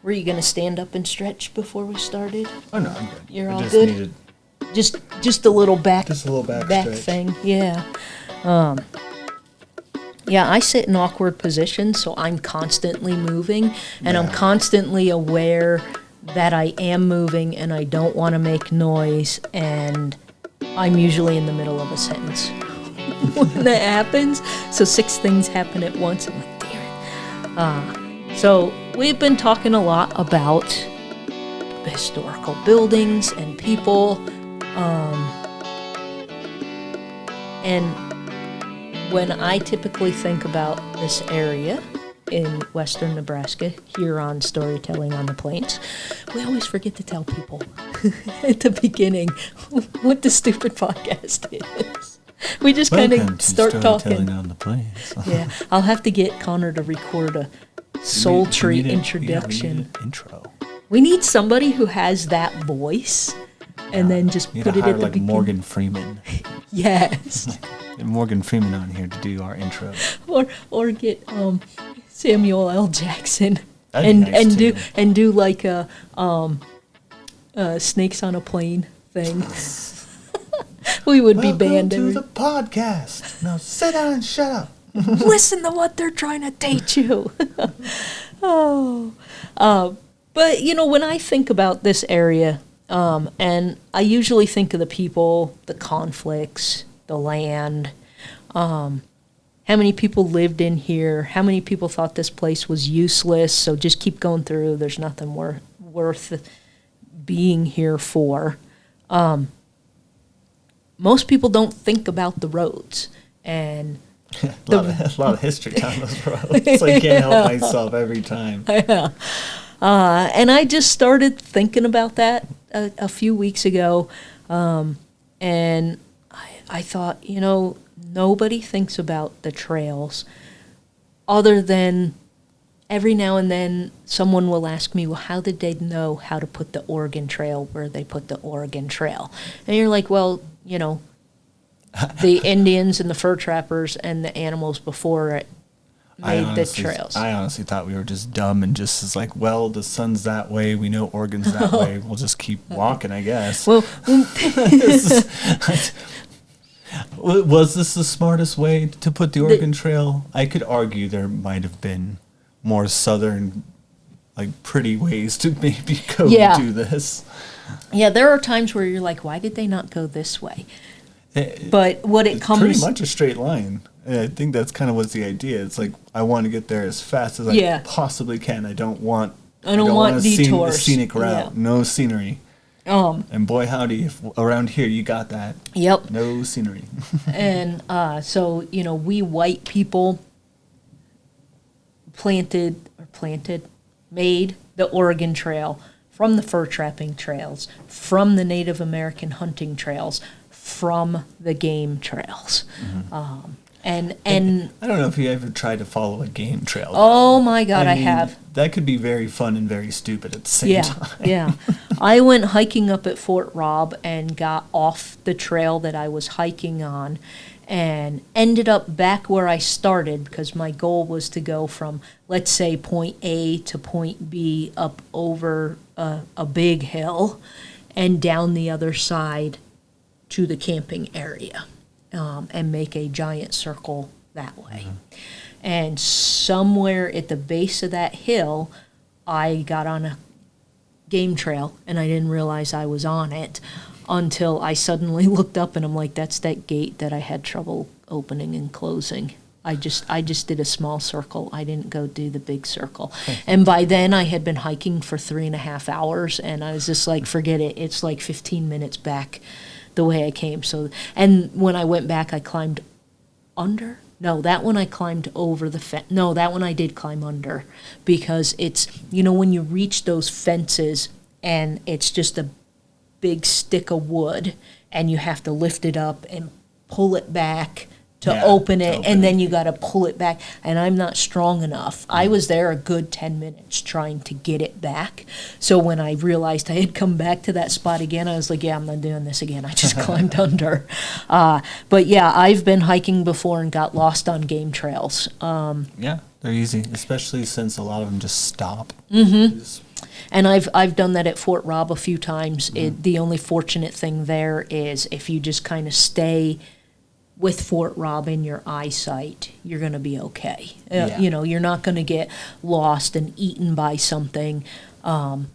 Were you going to stand up and stretch before we started? Oh, no, I'm good. You're I all just good? Needed Just a little back. just a little back stretch. thing. Yeah. Yeah, I sit in awkward positions, so I'm constantly moving, and I'm Yeah. constantly aware that I am moving and I don't want to make noise, and I'm usually in the middle of a sentence when that happens. So 6 things happen at once. I'm like, damn it. So we've been talking a lot about historical buildings and people, and when I typically think about this area in western Nebraska, here on Storytelling on the Plains, we always forget to tell people at the beginning what the stupid podcast is. We just kind Welcome of to start Storytelling talking. on the Plains. Yeah, I'll have to get Connor to record a sultry introduction. We need an intro. We need somebody who has that voice, and then just We put need it to hire at the like beginning. Morgan Freeman. Yes. Get Morgan Freeman on here to do our intro. or get Samuel L. Jackson That'd be nice, too. and do like a snakes on a plane thing. We would be banned. Welcome to the podcast. Now sit down and shut up. Listen to what they're trying to teach you. But you know, when I think about this area, and I usually think of the people, the conflicts, the land, how many people lived in here, how many people thought this place was useless, so just keep going through, there's nothing worth being here for. Most people don't think about the roads, and a lot of history down those roads. So I can't help myself every time. And I just started thinking about that a few weeks ago, and I thought, you know, nobody thinks about the trails other than every now and then someone will ask me, well, how did they know how to put the Oregon Trail where they put the Oregon Trail? And you're like, well, you know, the Indians and the fur trappers and the animals before it made the trails. I honestly thought we were just dumb and just as like, well, the sun's that way. We know Oregon's that way. We'll just keep walking, I guess. Well, was this the smartest way to put the Oregon Trail? I could argue there might have been more southern, like pretty ways to maybe go do this. Yeah, there are times where you're like, why did they not go this way? But what it comes... pretty much a straight line. And I think that's kind of what's the idea. It's like, I want to get there as fast as I possibly can. I don't want detours. A scenic route. No scenery. And boy, howdy, if around here you got that. Yep. No scenery. And so, you know, we white people made the Oregon Trail from the fur trapping trails, from the Native American hunting trails, from the game trails. Mm-hmm. And I don't know if you ever tried to follow a game trail. Oh my God, I have. That could be very fun and very stupid at the same time. Yeah. I went hiking up at Fort Robb and got off the trail that I was hiking on and ended up back where I started because my goal was to go from, let's say, point A to point B up over a big hill and down the other side to the camping area. And make a giant circle that way. Mm-hmm. And somewhere at the base of that hill, I got on a game trail, and I didn't realize I was on it until I suddenly looked up, and I'm like, that's that gate that I had trouble opening and closing. I just did a small circle. I didn't go do the big circle. And by then, I had been hiking for 3.5 hours, and I was just like, forget it. It's like 15 minutes back the way I came. So, and when I went back, I climbed under. No, that one I climbed over the fence. No, that one I did climb under because it's, you know, when you reach those fences and it's just a big stick of wood and you have to lift it up and pull it back to open it, and then you got to pull it back, and I'm not strong enough. I was there a good 10 minutes trying to get it back. So when I realized I had come back to that spot again, I was like, yeah, I'm not doing this again. I just climbed under. But yeah, I've been hiking before and got lost on game trails. Yeah, they're easy, especially since a lot of them just stop. Mm-hmm. And I've done that at Fort Robb a few times. The only fortunate thing there is if you just kind of stay with Fort Robb in your eyesight, you're going to be okay. You're not going to get lost and eaten by something. Don't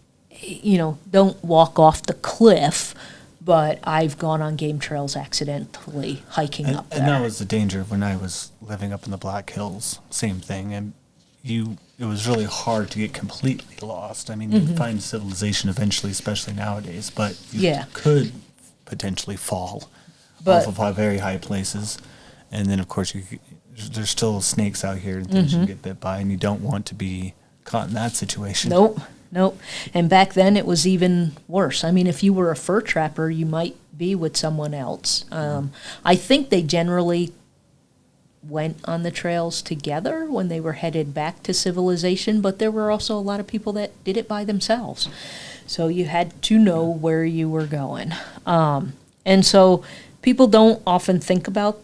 walk off the cliff, but I've gone on game trails accidentally hiking up there. And that was the danger when I was living up in the Black Hills. Same thing. And it was really hard to get completely lost. I mean, you find civilization eventually, especially nowadays, but you could potentially fall off of very high places. And then, of course, there's still snakes out here and things you can get bit by, and you don't want to be caught in that situation. Nope. And back then it was even worse. I mean, if you were a fur trapper, you might be with someone else. I think they generally went on the trails together when they were headed back to civilization, but there were also a lot of people that did it by themselves. So you had to know where you were going. And so people don't often think about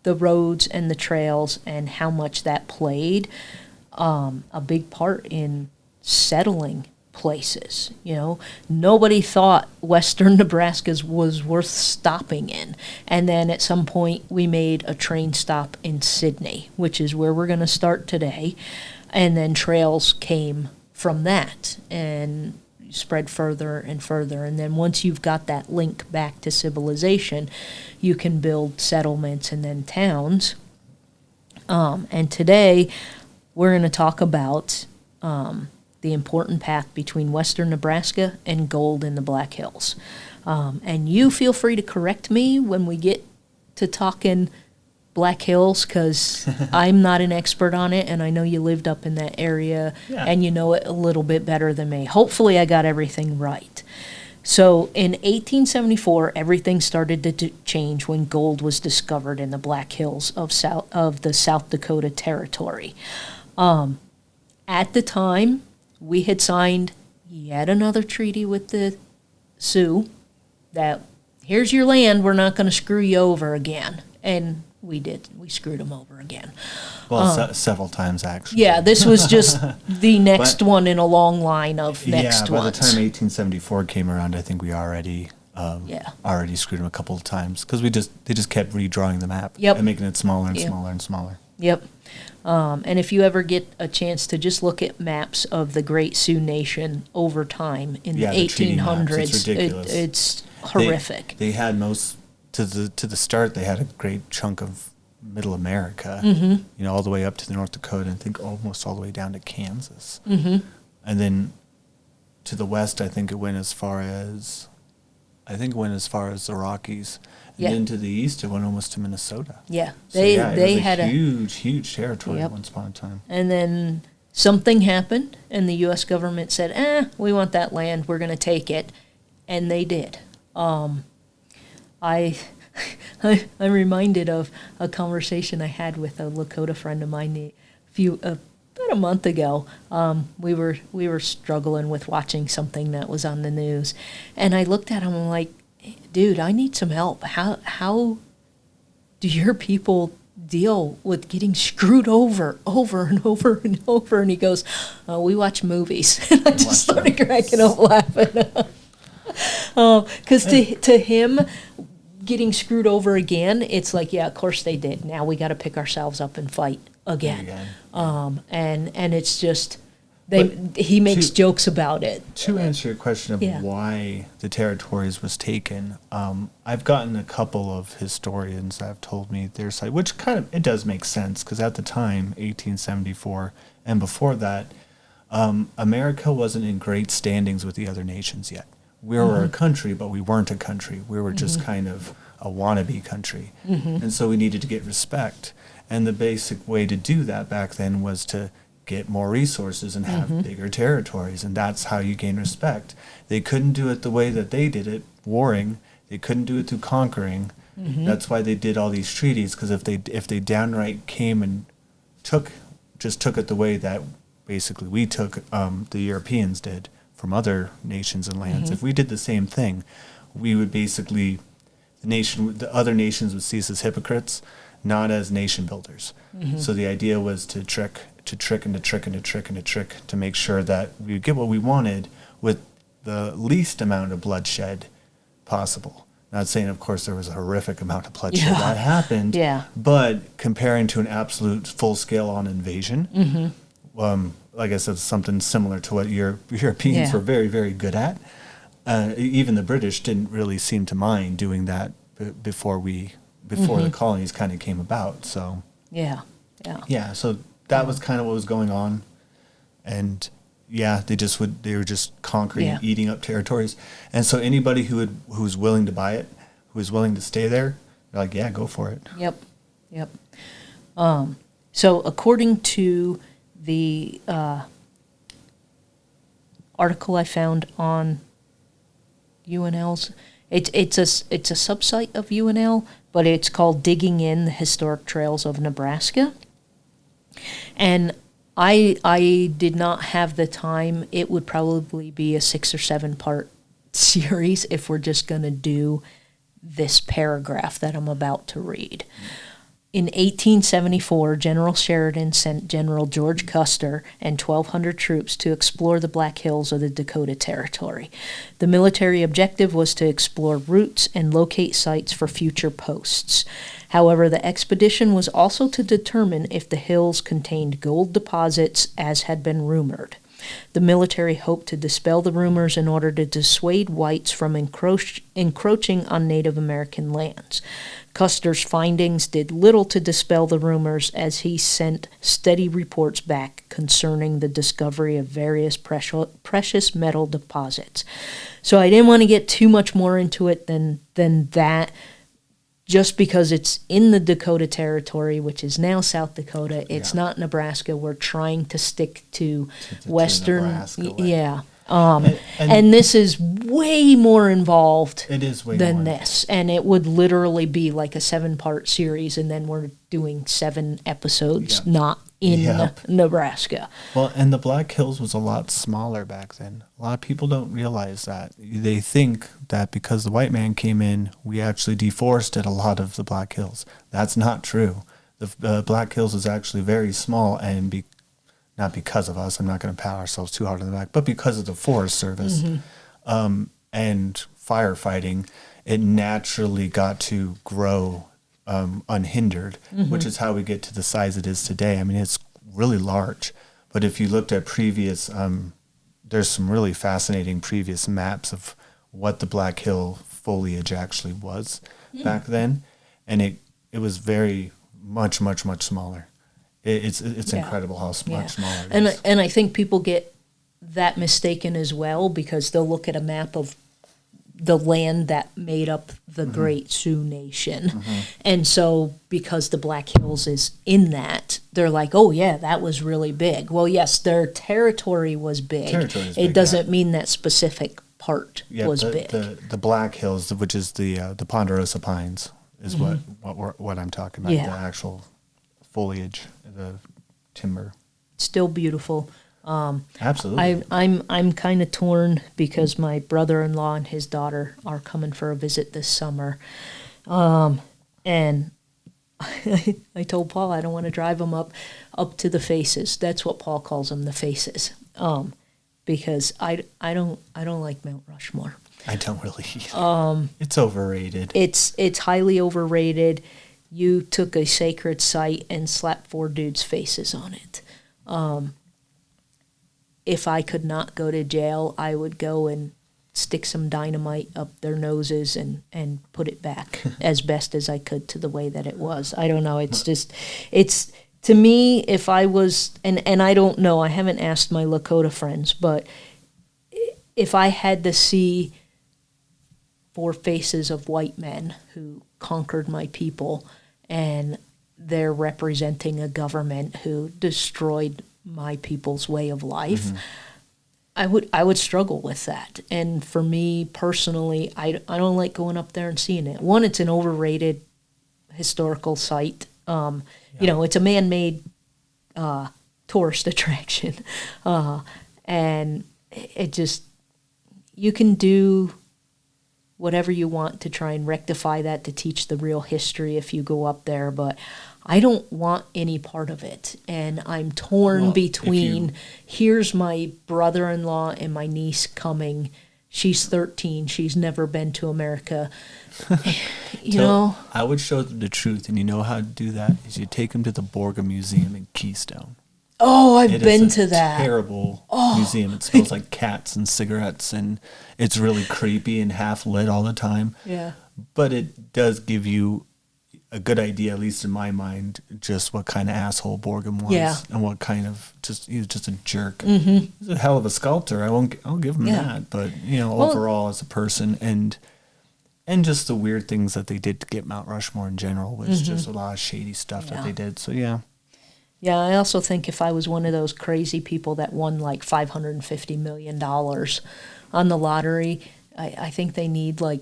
the roads and the trails and how much that played a big part in settling places. Nobody thought western Nebraska was worth stopping in. And then at some point we made a train stop in Sidney, which is where we're going to start today. And then trails came from that and spread further and further. And then once you've got that link back to civilization, you can build settlements and then towns. And today we're going to talk about the important path between western Nebraska and gold in the Black Hills. And you feel free to correct me when we get to talking Black Hills, because I'm not an expert on it, and I know you lived up in that area, and you know it a little bit better than me. Hopefully I got everything right. So in 1874, everything started to change when gold was discovered in the Black Hills of the South Dakota Territory. At the time, we had signed yet another treaty with the Sioux that here's your land, we're not going to screw you over again. And we did. We screwed them over again. Well, several times, actually. Yeah, this was just the next one in a long line of next ones. Yeah, by the time 1874 came around, I think we already screwed them a couple of times, because they just kept redrawing the map and making it smaller and smaller and smaller. Yep. And if you ever get a chance to just look at maps of the Great Sioux Nation over time in the 1800s, it's horrific. They had most to the start. They had a great chunk of Middle America, all the way up to the North Dakota, and I think almost all the way down to Kansas. And then to the west, I think it went as far as the Rockies. And then to the east, it went almost to Minnesota. Yeah, they had a huge territory once upon a time. And then something happened, and the U.S. government said, we want that land, we're going to take it. And they did. I'm reminded of a conversation I had with a Lakota friend of mine about a month ago. We were struggling with watching something that was on the news, and I looked at him and I'm like, dude, I need some help. How do your people deal with getting screwed over and over and over? And he goes, we watch movies. And I just started cracking up laughing. Because to him, getting screwed over again, it's like, yeah, of course they did. Now we got to pick ourselves up and fight again. And it's just, he makes jokes about it. To answer your question of why the territories was taken, I've gotten a couple of historians that have told me their side, which kind of, it does make sense, because at the time, 1874, and before that, America wasn't in great standings with the other nations yet. We were a country, but we weren't a country. We were just kind of a wannabe country. And so we needed to get respect. And the basic way to do that back then was to get more resources and have bigger territories. And that's how you gain respect. They couldn't do it the way that they did it, warring. They couldn't do it through conquering. That's why they did all these treaties, because if they downright came and took it the way that basically we took, the Europeans did, from other nations and lands. If we did the same thing, we would basically, the other nations would see us as hypocrites, not as nation builders. So the idea was to trick to trick and to trick and to trick and to trick to make sure that we get what we wanted with the least amount of bloodshed possible. Not saying, of course, there was a horrific amount of bloodshed that happened, but comparing to an absolute full-scale-on invasion, like I said, something similar to what Europeans were very, very good at. Even the British didn't really seem to mind doing that before the colonies kind of came about. So so that was kind of what was going on, and they were just conquering and eating up territories. And so anybody who was willing to buy it, who was willing to stay there, they're like, yeah, go for it. Yep. So according to the article I found on UNL's, it's a subsite of UNL, but it's called Digging in the Historic Trails of Nebraska. And I did not have the time. It would probably be a 6 or 7 part series if we're just going to do this paragraph that I'm about to read. In 1874, General Sheridan sent General George Custer and 1,200 troops to explore the Black Hills of the Dakota Territory. The military objective was to explore routes and locate sites for future posts. However, the expedition was also to determine if the hills contained gold deposits, as had been rumored. The military hoped to dispel the rumors in order to dissuade whites from encroaching on Native American lands. Custer's findings did little to dispel the rumors, as he sent steady reports back concerning the discovery of various precious metal deposits. So I didn't want to get too much more into it than that. Just because it's in the Dakota Territory, which is now South Dakota, it's not Nebraska. We're trying to stick to western. And this is way more involved than this. And it would literally be like a 7-part series, and then we're doing 7 episodes, not in Nebraska. Well, and the Black Hills was a lot smaller back then. A lot of people don't realize that. They think that because the white man came in, we actually deforested a lot of the Black Hills. That's not true. The Black Hills is actually very small, and not because of us, I'm not going to pat ourselves too hard on the back, but because of the Forest Service and firefighting, it naturally got to grow unhindered, which is how we get to the size it is today. I mean, it's really large, but if you looked at previous, there's some really fascinating previous maps of what the Black Hill foliage actually was back then, and it was very much smaller. It's incredible how much smaller it is. And I think people get that mistaken as well, because they'll look at a map of the land that made up the Great Sioux Nation. And so because the Black Hills is in that, they're like, oh, yeah, that was really big. Well, yes, their territory was big. It doesn't mean that specific part was big. The Black Hills, which is the Ponderosa Pines, is what I'm talking about, the actual foliage, the timber. Still beautiful. Absolutely. I'm kind of torn because my brother-in-law and his daughter are coming for a visit this summer, and I told Paul I don't want to drive them up to the Faces. That's what Paul calls them, the Faces, because I don't like Mount Rushmore. I don't really either. It's overrated. It's highly overrated. You took a sacred site and slapped 4 dudes' faces on it. If I could not go to jail, I would go and stick some dynamite up their noses and put it back as best as I could to the way that it was. I don't know. It's to me, if I was, and I don't know, I haven't asked my Lakota friends, but if I had to see 4 faces of white men who conquered my people, and they're representing a government who destroyed my people's way of life, I would struggle with that. And for me personally, I don't like going up there and seeing it. One, it's an overrated historical site. You know, it's a man-made tourist attraction, and it just, you can do whatever you want to try and rectify that, to teach the real history if you go up there, but I don't want any part of it. And I'm torn Well, between here's my brother-in-law and my niece coming. She's 13. She's never been to America. You know? I would show them the truth, and you know how to do that is you take them to the Borga Museum in Keystone. Oh, I've been to that. Terrible museum. It smells like cats and cigarettes, and it's really creepy and half lit all the time. Yeah. But it does give you a good idea, at least in my mind, just what kind of asshole Borgum was, and what kind of he was just a jerk. Mm-hmm. He's a hell of a sculptor. I'll give him that. But overall as a person, and just the weird things that they did to get Mount Rushmore in general was just a lot of shady stuff that they did. So yeah. Yeah, I also think if I was one of those crazy people that won like $550 million on the lottery, I think they need like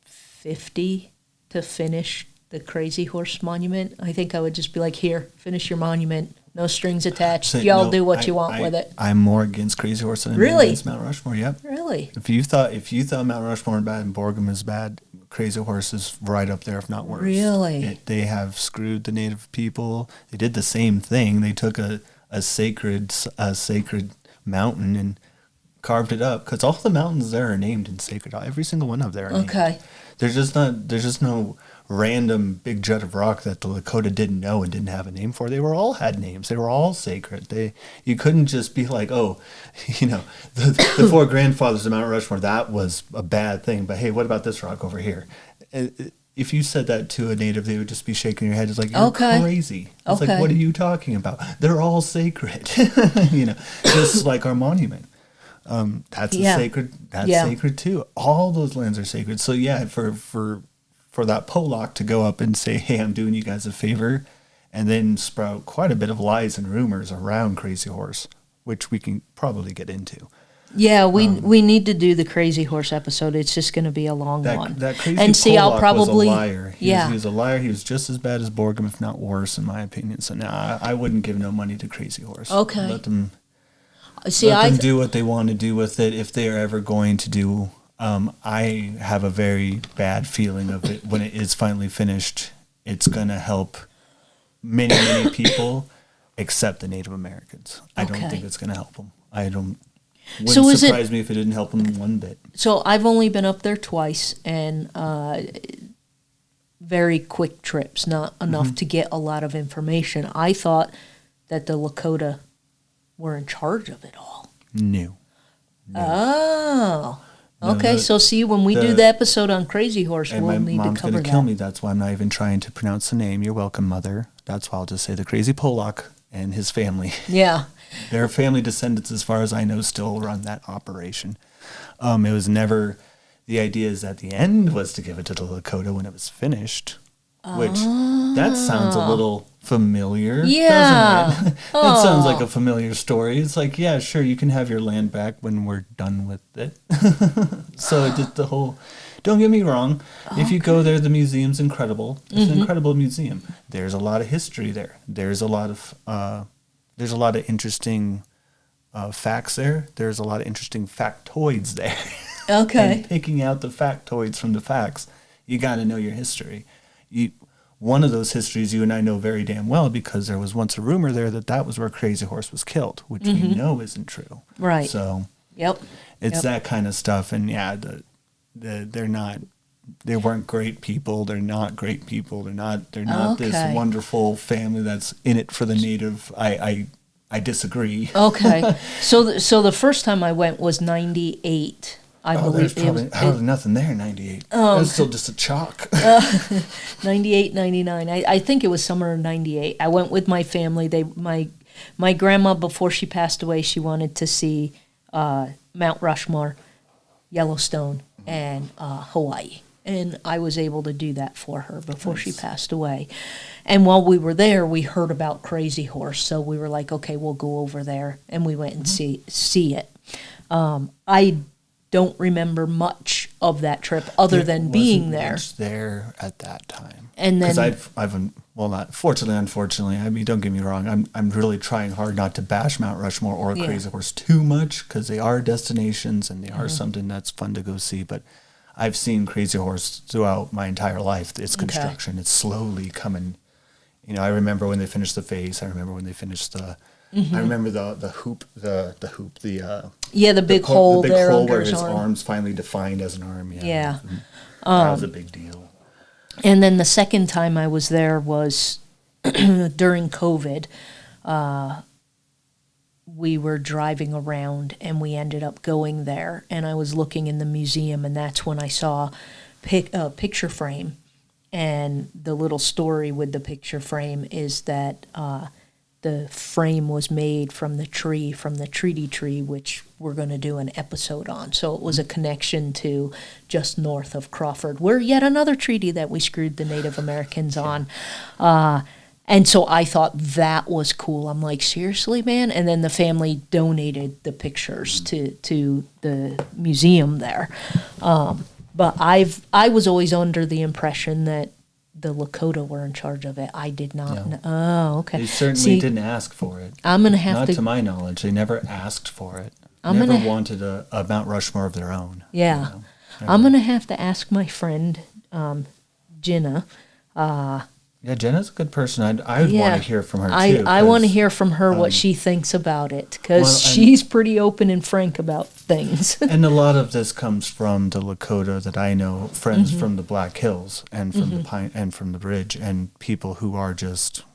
50 to finish the Crazy Horse Monument. I think I would just be like, here, finish your monument. No strings attached. Y'all do what you want with it. I'm more against Crazy Horse than against Mount Rushmore. Yep. Really? If you thought Mount Rushmore is bad and Borgum is bad, Crazy Horse is right up there, if not worse. Really? They have screwed the native people. They did the same thing. They took a sacred mountain and carved it up, because all the mountains there are named in sacred. Every single one of them are named. Okay. There's just no random big jut of rock that the Lakota didn't know and didn't have a name for. They were all had names. They were all sacred. You couldn't just be like, oh, the four grandfathers of Mount Rushmore, that was a bad thing. But hey, what about this rock over here? If you said that to a native, they would just be shaking their head. It's like, you're crazy. It's like, what are you talking about? They're all sacred. Just like our monument. That's sacred. That's sacred too. All those lands are sacred. So yeah, for that Pollock to go up and say, hey, I'm doing you guys a favor, and then sprout quite a bit of lies and rumors around Crazy Horse, which we can probably get into. Yeah, we need to do the Crazy Horse episode. It's just going to be a long one. That crazy Pollock was a liar. He was a liar. He was just as bad as Borgum, if not worse, in my opinion. So I wouldn't give no money to Crazy Horse. Okay. Let them do what they want to do with it, if they are ever going to do. I have a very bad feeling of it when it is finally finished. It's going to help many, many people except the Native Americans. I don't think it's going to help them. Wouldn't surprise me if it didn't help them one bit. So I've only been up there twice, and very quick trips, not enough to get a lot of information. I thought that the Lakota were in charge of it all. No. Oh. Okay, so see, when we do the episode on Crazy Horse, we'll need to cover that. My mom's going to kill me. That's why I'm not even trying to pronounce the name. You're welcome, Mother. That's why I'll just say the Crazy Pollock and his family. Yeah. Their family descendants, as far as I know, still run that operation. It was never... The idea is at the end was to give it to the Lakota when it was finished, which that sounds a little familiar, doesn't it? That sounds like a familiar story. It's like, yeah, sure, you can have your land back when we're done with it. So it did the whole... Don't get me wrong. If you go there, the museum's incredible. It's an incredible museum. There's a lot of history there. There's a lot of interesting facts there. There's a lot of interesting factoids there. Okay. And picking out the factoids from the facts, you got to know your history. One of those histories you and I know very damn well, because there was once a rumor there that was where Crazy Horse was killed, which we know isn't true. Right. So it's that kind of stuff. And yeah, they weren't great people. They're not great people. They're not this wonderful family that's in it for the native. I disagree. Okay. So the first time I went was 98. I believe there was nothing there in 98. It was still just a chalk. 98, 99. I think it was summer of 98. I went with my family. My grandma, before she passed away, she wanted to see Mount Rushmore, Yellowstone, and Hawaii. And I was able to do that for her before she passed away. And while we were there, we heard about Crazy Horse. So we were like, okay, we'll go over there. And we went and see it. I don't remember much of that trip other than being there. Much there at that time. And then, because unfortunately, I mean, don't get me wrong, I'm really trying hard not to bash Mount Rushmore or Crazy Horse too much, because they are destinations and they are something that's fun to go see. But I've seen Crazy Horse throughout my entire life. Its construction, it's slowly coming You know, I remember when they finished the face. I remember when they finished the. I remember the hoop, the big hole the big there hole under where his his arm. arm's finally defined as an arm. Yeah. That was a big deal. And then the second time I was there was during COVID. We were driving around and we ended up going there, and I was looking in the museum, and that's when I saw a picture frame. And the little story with the picture frame is that the frame was made from the treaty tree, which we're going to do an episode on. So it was a connection to just north of Crawford, where yet another treaty that we screwed the Native Americans on. And so I thought that was cool. I'm like, seriously, man? And then the family donated the pictures to the museum there. But I was always under the impression that the Lakota were in charge of it. I did not know. Oh, okay. They certainly didn't ask for it. I'm going to have Not to... to my knowledge. They never asked for it. Never wanted a Mount Rushmore of their own. Yeah. You know? I'm going to have to ask my friend, Jenna. Yeah, Jenna's a good person. I would want to hear from her, too. I want to hear from her what she thinks about it, because she's pretty open and frank about things. And a lot of this comes from the Lakota that I know, friends from the Black Hills and from the Pine and from the Ridge, and people who are just,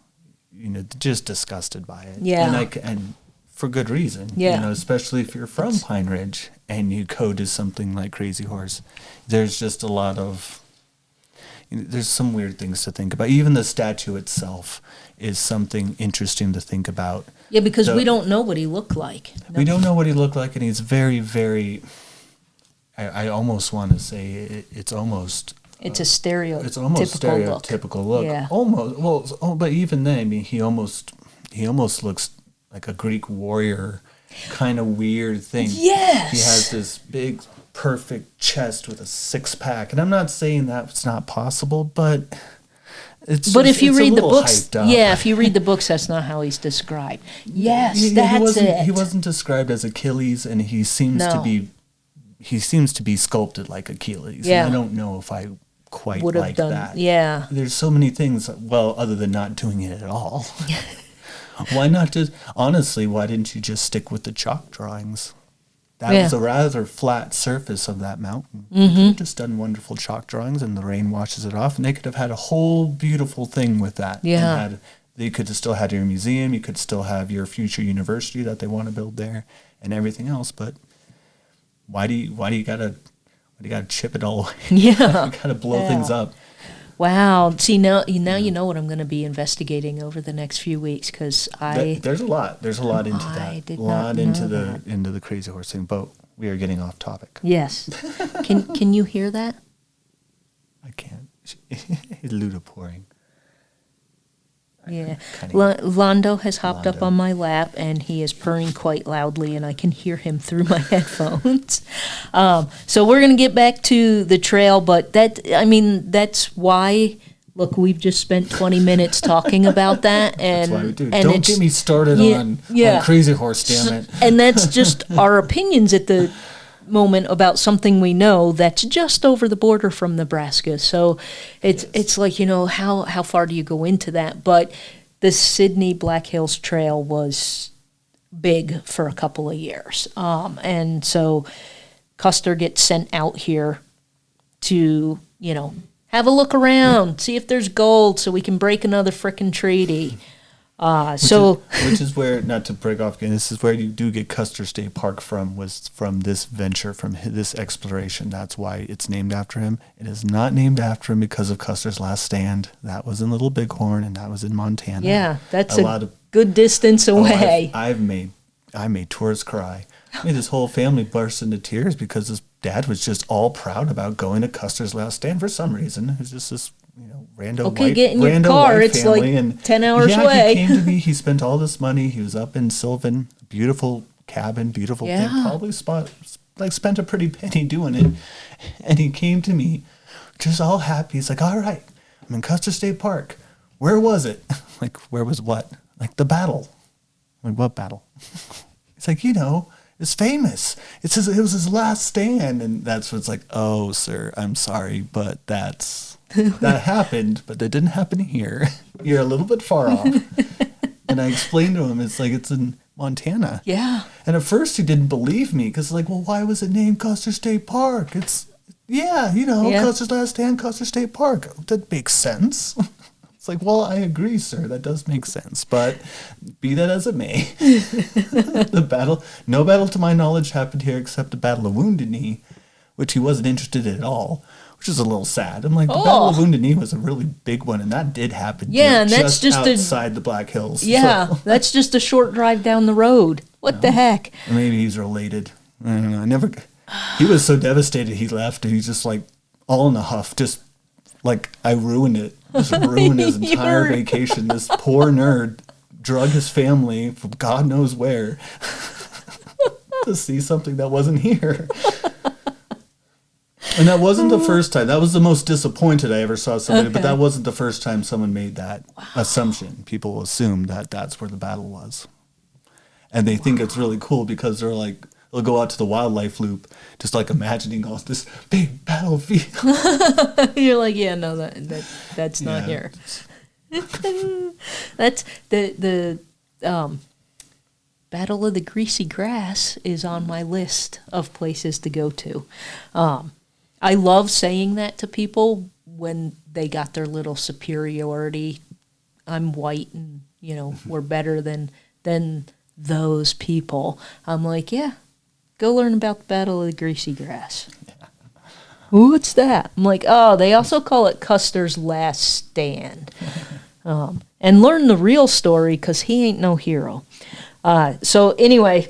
just disgusted by it. Yeah. And for good reason. Yeah. Especially if you're from Pine Ridge and you go to something like Crazy Horse. There's just a lot of... there's some weird things to think about. Even the statue itself is something interesting to think about. Yeah, because we don't know what he looked like. We don't know what he looked like, and he's very, very... I almost want to say it's almost... It's a stereotypical It's almost stereotypical look. Yeah. Almost. Well, but even then, I mean, he almost looks like a Greek warrior kind of weird thing. Yes! He has this big... perfect chest with a six-pack, and I'm not saying that's not possible, but if you read the books, if you read the books, that's not how he's described. Yes, that's it. He wasn't described as Achilles, and he seems to be sculpted like Achilles. Yeah. And I don't know if I quite would have like done that. Yeah, there's so many things. Well, other than not doing it at all. Why not just honestly? Why didn't you just stick with the chalk drawings? That was a rather flat surface of that mountain. They could have just done wonderful chalk drawings, and the rain washes it off, and they could have had a whole beautiful thing with that. Yeah. They could have still had your museum. You could still have your future university that they want to build there, and everything else. But why do you gotta chip it all away? Yeah. You gotta blow things up. Wow. See, now you know what I'm going to be investigating over the next few weeks, because there's a lot. There's a lot into that. I did a lot not into know into the Crazy Horse thing. But we are getting off topic. Yes. Can you hear that? I can't. Luda pouring. Yeah. Londo has hopped up on my lap, and he is purring quite loudly, and I can hear him through my headphones. So we're going to get back to the trail, but that's why, look, we've just spent 20 minutes talking about that. And, that's why we do. And don't get me started on Crazy Horse, damn it. And that's just our opinions at the moment about something we know that's just over the border from Nebraska. So it's like, how far do you go into that? But the Sidney-Black Hills Trail was big for a couple of years. And so Custer gets sent out here to, have a look around, see if there's gold so we can break another frickin' treaty. Which is where, not to break off again, this is where you do get Custer State Park was from this venture, from this exploration. That's why it's named after him. It is not named after him because of Custer's last stand. That was in Little Bighorn, and that was in Montana. Yeah, that's a good distance away. I made tourists cry. I made this whole family burst into tears because his dad was just all proud about going to Custer's last stand for some reason. It was just this get in your car. It's like 10 hours away. He came to me. He spent all this money. He was up in Sylvan, beautiful cabin, beautiful thing. Probably spent a pretty penny doing it. And he came to me, just all happy. He's like, "All right, I'm in Custer State Park. Where was it?" Like, where was what? Like the battle. Like, what battle? It's like, is famous. It says it was his last stand. And that's when it's like, oh, sir, I'm sorry, but that happened, but that didn't happen here. You're a little bit far off. And I explained to him, it's like, it's in Montana. Yeah. And at first he didn't believe me because, like, well, why was it named Custer State Park? Custer's last stand, Custer State Park. That makes sense. It's like, well, I agree, sir. That does make sense. But be that as it may, no battle to my knowledge happened here except the Battle of Wounded Knee, which he wasn't interested in at all, which is a little sad. I'm like, the Battle of Wounded Knee was a really big one, and that did happen. Yeah, and that's just outside the Black Hills. Yeah, so. That's just a short drive down the road. What the heck? Maybe he's related. I don't know. He was so devastated he left, and he's just like all in a huff, just like, I ruined it. Just ruined his entire vacation. This poor nerd drug his family from God knows where to see something that wasn't here. And that wasn't the first time. That was the most disappointed I ever saw somebody, but that wasn't the first time someone made that assumption. People assume that that's where the battle was. And they think it's really cool because they're like, they'll go out to the wildlife loop, just like imagining all this big battlefield. You're like, yeah, no, that's not here. That's the Battle of the Greasy Grass is on my list of places to go to. I love saying that to people when they got their little superiority. I'm white and, we're better than those people. I'm like, yeah, go learn about the Battle of the Greasy Grass. Yeah. What's that? I'm like, oh, they also call it Custer's Last Stand. And learn the real story because he ain't no hero. So anyway,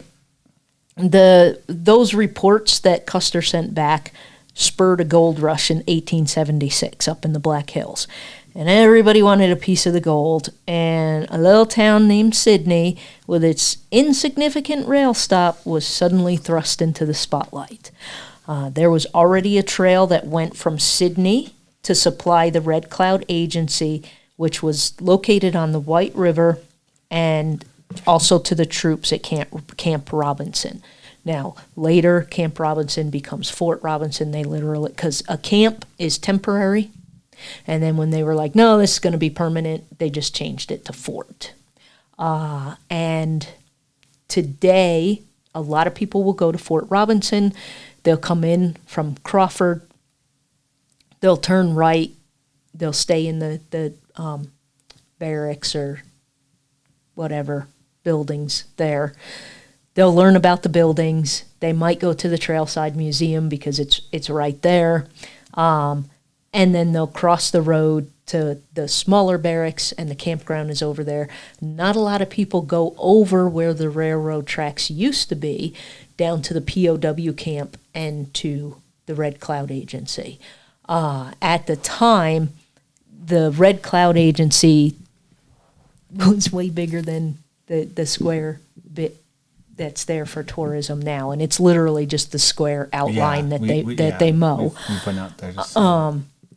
those reports that Custer sent back spurred a gold rush in 1876 up in the Black Hills. And everybody wanted a piece of the gold. And a little town named Sidney, with its insignificant rail stop, was suddenly thrust into the spotlight. There was already a trail that went from Sidney to supply the Red Cloud Agency, which was located on the White River, and also to the troops at Camp Robinson. Now, later, Camp Robinson becomes Fort Robinson. They literally, because a camp is temporary, and then when they were like, no, this is going to be permanent, they just changed it to Fort. And today, a lot of people will go to Fort Robinson. They'll come in from Crawford. They'll turn right. They'll stay in the barracks or whatever buildings there. They'll learn about the buildings. They might go to the Trailside Museum because it's right there. And then they'll cross the road to the smaller barracks, and the campground is over there. Not a lot of people go over where the railroad tracks used to be, down to the POW camp and to the Red Cloud Agency. At the time, the Red Cloud Agency was way bigger than the square bit that's there for tourism now, and it's literally just the square outline they mow. We've been out there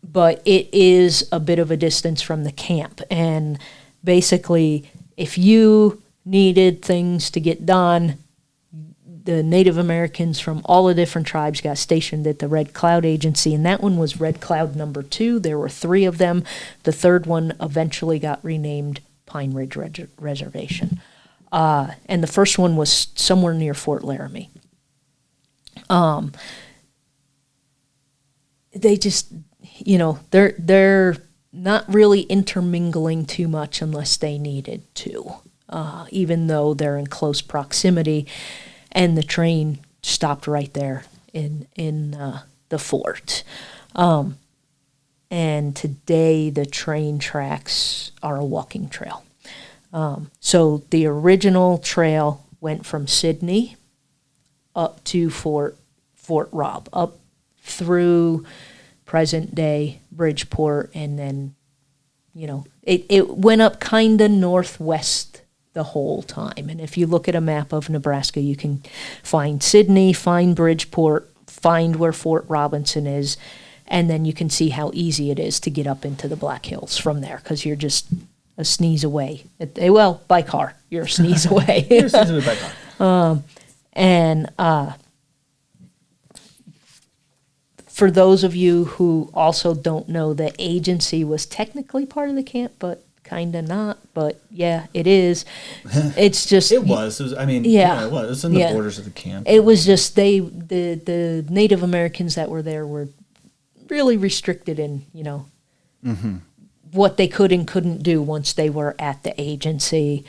but it is a bit of a distance from the camp, and basically, if you needed things to get done, the Native Americans from all the different tribes got stationed at the Red Cloud Agency, and that one was Red Cloud number 2. There were 3 of them. The third one eventually got renamed Pine Ridge Reservation. And the first one was somewhere near Fort Laramie. They just, they're not really intermingling too much unless they needed to, even though they're in close proximity. And the train stopped right there in the fort. And today the train tracks are a walking trail. So the original trail went from Sidney up to Fort Robb, up through present-day Bridgeport, and then, it went up kind of northwest the whole time. And if you look at a map of Nebraska, you can find Sidney, find Bridgeport, find where Fort Robinson is, and then you can see how easy it is to get up into the Black Hills from there, because you're just a sneeze away. By car. You're a sneeze away. You're a sneeze away by car. And for those of you who also don't know, the agency was technically part of the camp, but kind of not. But yeah, it is. It's just It was. I mean, yeah, it was. It was in the borders of the camp. It was just the Native Americans that were there were really restricted in, what they could and couldn't do once they were at the agency.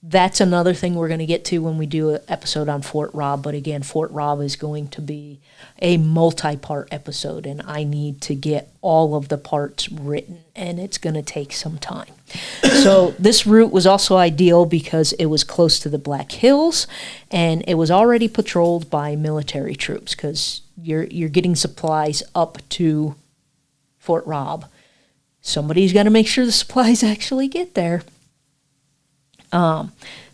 That's another thing we're going to get to when we do an episode on Fort Robb. But again, Fort Robb is going to be a multi-part episode, and I need to get all of the parts written, and it's going to take some time. So this route was also ideal because it was close to the Black Hills, and it was already patrolled by military troops because you're getting supplies up to Fort Robb. Somebody's got to make sure the supplies actually get there.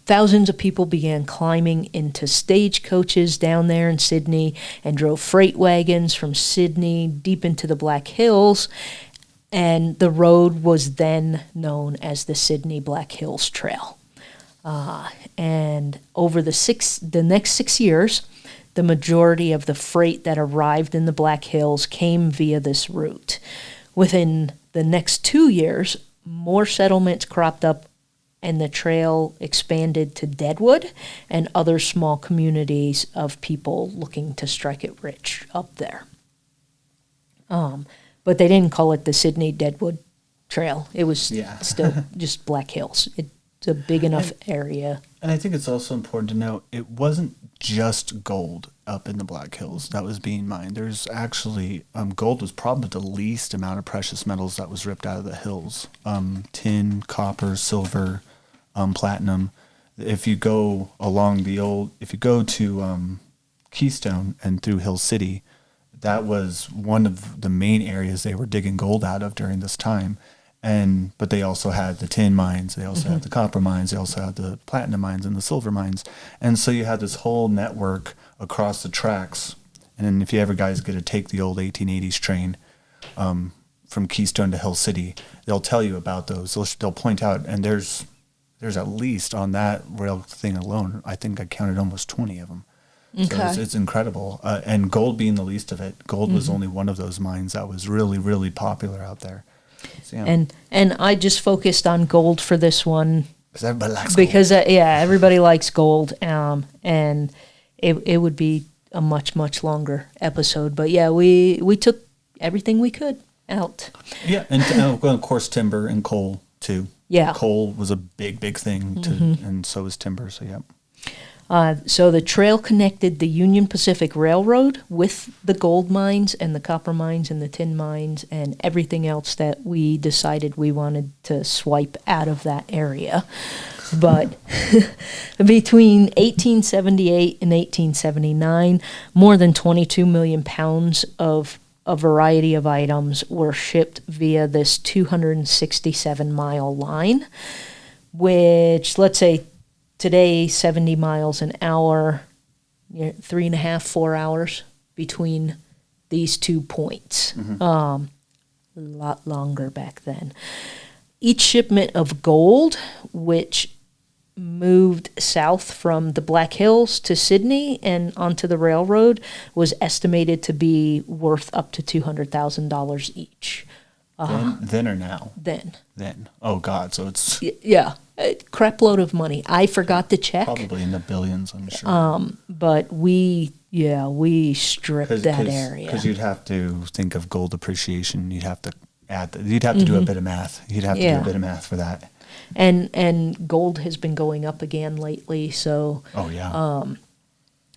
Thousands of people began climbing into stagecoaches down there in Sydney and drove freight wagons from Sydney deep into the Black Hills. And the road was then known as the Sidney-Black Hills Trail. And over the next 6 years, the majority of the freight that arrived in the Black Hills came via this route. Within the next 2 years, more settlements cropped up, and the trail expanded to Deadwood and other small communities of people looking to strike it rich up there. But they didn't call it the Sydney-Deadwood Trail. It was still just Black Hills. It's a big enough area. And I think it's also important to note, it wasn't just gold up in the Black Hills that was being mined. There's actually, gold was probably the least amount of precious metals that was ripped out of the hills. Tin, copper, silver, platinum. If you go to Keystone and through Hill City, that was one of the main areas they were digging gold out of during this time. But they also had the tin mines, they also had the copper mines, they also had the platinum mines and the silver mines. And so you had this whole network across the tracks. And then if you ever guys get to take the old 1880s train from Keystone to Hill City, they'll tell you about those. They'll point out, and there's at least on that rail thing alone, I think I counted almost 20 of them. Okay. So it's incredible. And gold being the least of it, gold was only one of those mines that was really, really popular out there. So, yeah. And I just focused on gold for this one. Because everybody likes gold. Because, everybody likes gold. And it would be a much, much longer episode. But, yeah, we took everything we could out. Yeah, and of course timber and coal, too. Yeah. Coal was a big, big thing, and so was timber, so yeah. So the trail connected the Union Pacific Railroad with the gold mines and the copper mines and the tin mines and everything else that we decided we wanted to swipe out of that area. But between 1878 and 1879, more than 22 million pounds of a variety of items were shipped via this 267-mile line, which, let's say, today, 70 miles an hour, 3.5, 4 hours between these 2 points. A lot longer back then. Each shipment of gold, which moved south from the Black Hills to Sydney and onto the railroad, was estimated to be worth up to $200,000 each. Then or now? Then. Oh, God. So it's... Yeah. A crap load of money. I forgot to check. Probably in the billions, I'm sure. But we stripped that area. Because you'd have to think of gold appreciation. You'd have to you'd have to do a bit of math. You'd have to do a bit of math for that. And gold has been going up again lately, so... Oh, yeah.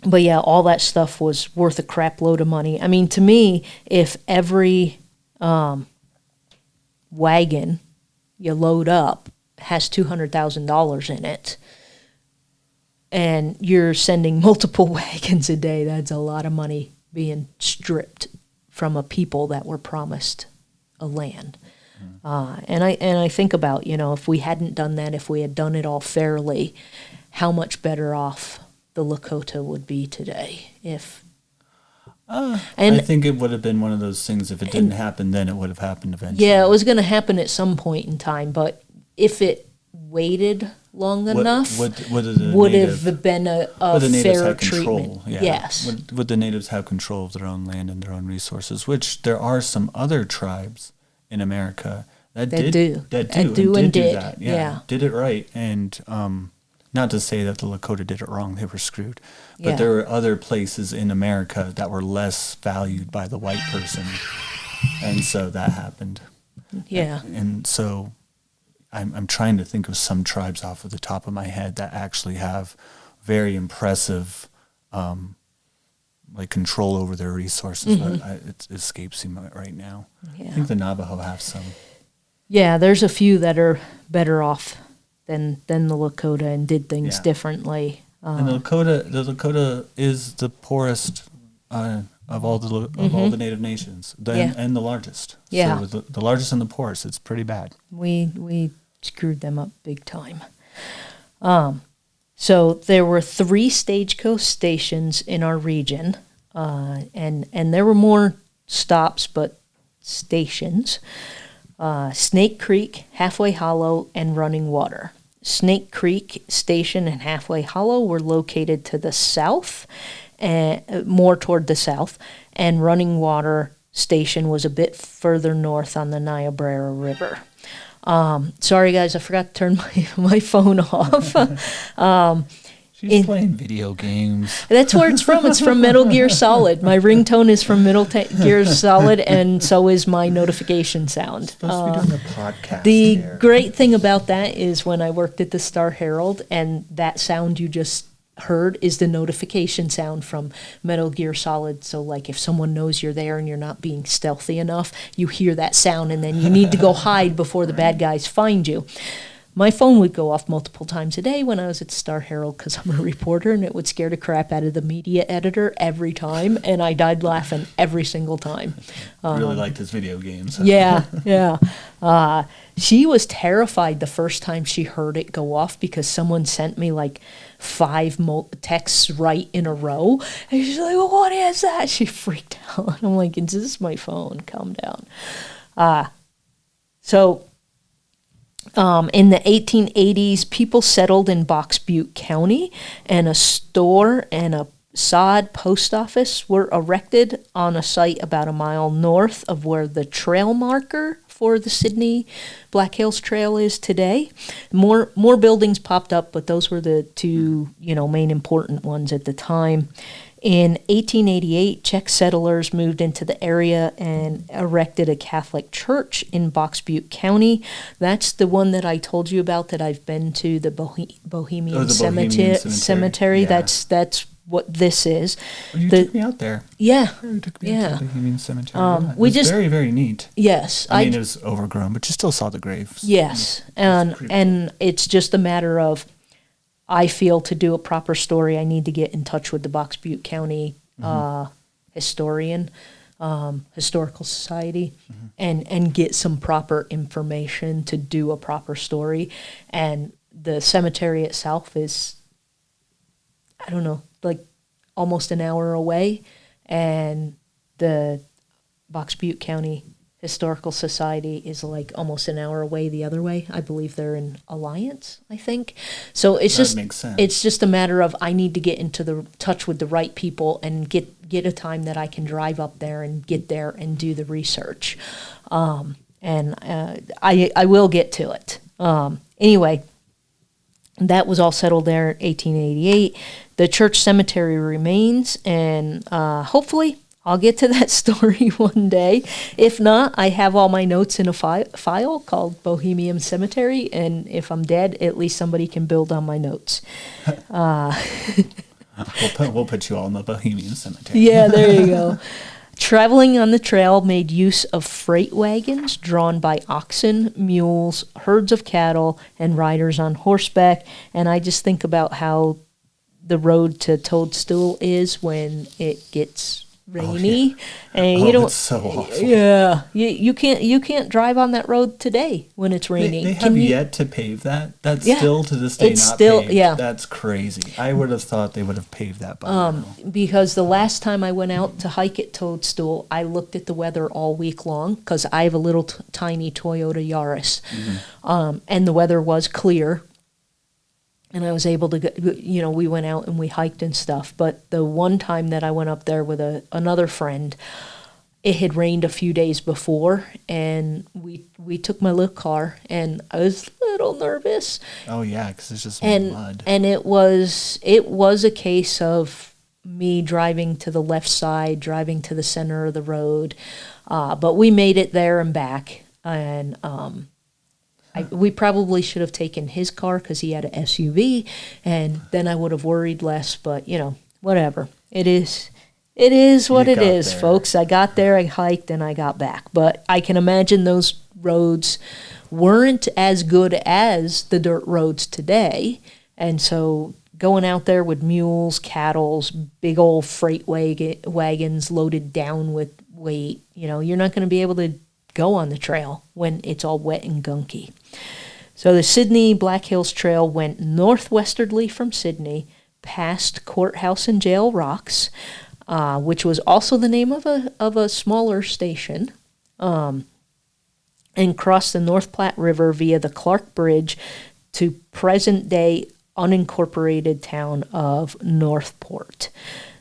But yeah, all that stuff was worth a crap load of money. I mean, to me, if every wagon you load up has $200,000 in it, and you're sending multiple wagons a day, that's a lot of money being stripped from a people that were promised a land. And I think about, if we hadn't done that, if we had done it all fairly, how much better off the Lakota would be today. I think it would have been one of those things, if it didn't happen then, it would have happened eventually. Yeah, it was going to happen at some point in time, but if it waited long enough, would have been a fair treatment. Yeah. Yes. Would the natives have control of their own land and their own resources? Which there are some other tribes in America that do that. Yeah. Did it right. And not to say that the Lakota did it wrong, they were screwed. But there were other places in America that were less valued by the white person. And so that happened. Yeah. And so I'm trying to think of some tribes off of the top of my head that actually have very impressive control over their resources, but it escapes me right now. Yeah. I think the Navajo have some. Yeah, there's a few that are better off than the Lakota and did things differently. And the Lakota is the poorest of all the native nations, and the largest. Yeah, so the largest and the poorest. It's pretty bad. We screwed them up big time. So there were 3 stagecoach stations in our region, and there were more stops, but stations. Snake Creek, Halfway Hollow, and Running Water. Snake Creek Station and Halfway Hollow were located to the south, more toward the south, and Running Water Station was a bit further north on the Niobrara River. Sorry, guys, I forgot to turn my phone off. She's playing video games. That's where it's from. It's from Metal Gear Solid. My ringtone is from Metal Gear Solid, and so is my notification sound. Supposed to be doing a podcast. The great thing about that is when I worked at the Star-Herald, and that sound you just heard is the notification sound from Metal Gear Solid. So, like, if someone knows you're there and you're not being stealthy enough, you hear that sound, and then you need to go hide before the bad guys find you. My phone would go off multiple times a day when I was at Star-Herald because I'm a reporter, and it would scare the crap out of the media editor every time, and I died laughing every single time. Really liked his video games. Huh? Yeah. She was terrified the first time she heard it go off because someone sent me like 5 texts right in a row, and she's like, well, what is that? She freaked out. I'm like, is this my phone? Calm down. In the 1880s, people settled in Box Butte County, and a store and a sod post office were erected on a site about a mile north of where the trail marker for the Sidney-Black Hills Trail is today. More buildings popped up, but those were the 2, main important ones at the time. In 1888, Czech settlers moved into the area and erected a Catholic church in Box Butte County. That's the one that I told you about that I've been to, the Bohemian Cemetery. Yeah. That's what this is. Well, you took me out there. Yeah. You took me out to the Bohemian Cemetery. It was very, very neat. Yes. I mean, it was overgrown, but you still saw the graves. Yes. And it's just a matter of, I feel to do a proper story, I need to get in touch with the Box Butte County historian, historical society, and get some proper information to do a proper story. And the cemetery itself is, I don't know, like almost an hour away, and the Box Butte County Historical Society is like almost an hour away the other way. I believe they're in alliance, I think. So it's just a matter of I need to get into the touch with the right people and get a time that I can drive up there and get there and do the research. And I will get to it. Anyway, that was all settled there in 1888. The church cemetery remains, and hopefully I'll get to that story one day. If not, I have all my notes in a file called Bohemian Cemetery, and if I'm dead, at least somebody can build on my notes. We'll put you all in the Bohemian Cemetery. Yeah, there you go. Traveling on the trail made use of freight wagons drawn by oxen, mules, herds of cattle, and riders on horseback. And I just think about how the road to Toadstool is when it gets rainy, and Oh, you don't. it's so awful. Yeah, you can't drive on that road today when it's raining. They have yet to pave that. That's Yeah, still to this day it's not still- paved. yeah. That's crazy. I would have thought they would have paved that by now. Because the last time I went out to hike at Toadstool, I looked at the weather all week long because I have a little tiny Toyota Yaris, and the weather was clear. And I was able to get, we went out and we hiked and stuff. But the one time that I went up there with another friend, it had rained a few days before, and we took my little car, and I was a little nervous. Oh yeah, because it's just mud. And it was a case of me driving to the left side, driving to the center of the road, but we made it there and back, and we probably should have taken his car because he had an SUV, and then I would have worried less. But whatever. It is what it is, folks. I got there, I hiked, and I got back. But I can imagine those roads weren't as good as the dirt roads today, and so going out there with mules, cattle, big old freight wagons loaded down with weight, you're not going to be able to go on the trail when it's all wet and gunky. So the Sidney-Black Hills Trail went northwesterly from Sydney, past Courthouse and Jail Rocks, which was also the name of a smaller station, and crossed the North Platte River via the Clark Bridge to present-day unincorporated town of Northport.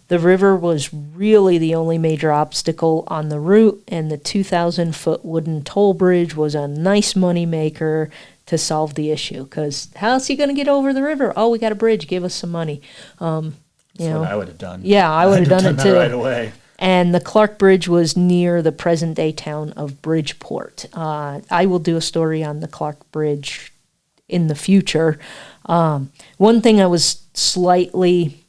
The river was really the only major obstacle on the route, and the 2,000-foot wooden toll bridge was a nice moneymaker to solve the issue. Because how's he going to get over the river? Oh, we got a bridge. Give us some money. That's what I would have done. Yeah, I would have done it too. Right away. And the Clark Bridge was near the present-day town of Bridgeport. I will do a story on the Clark Bridge in the future. One thing I was slightly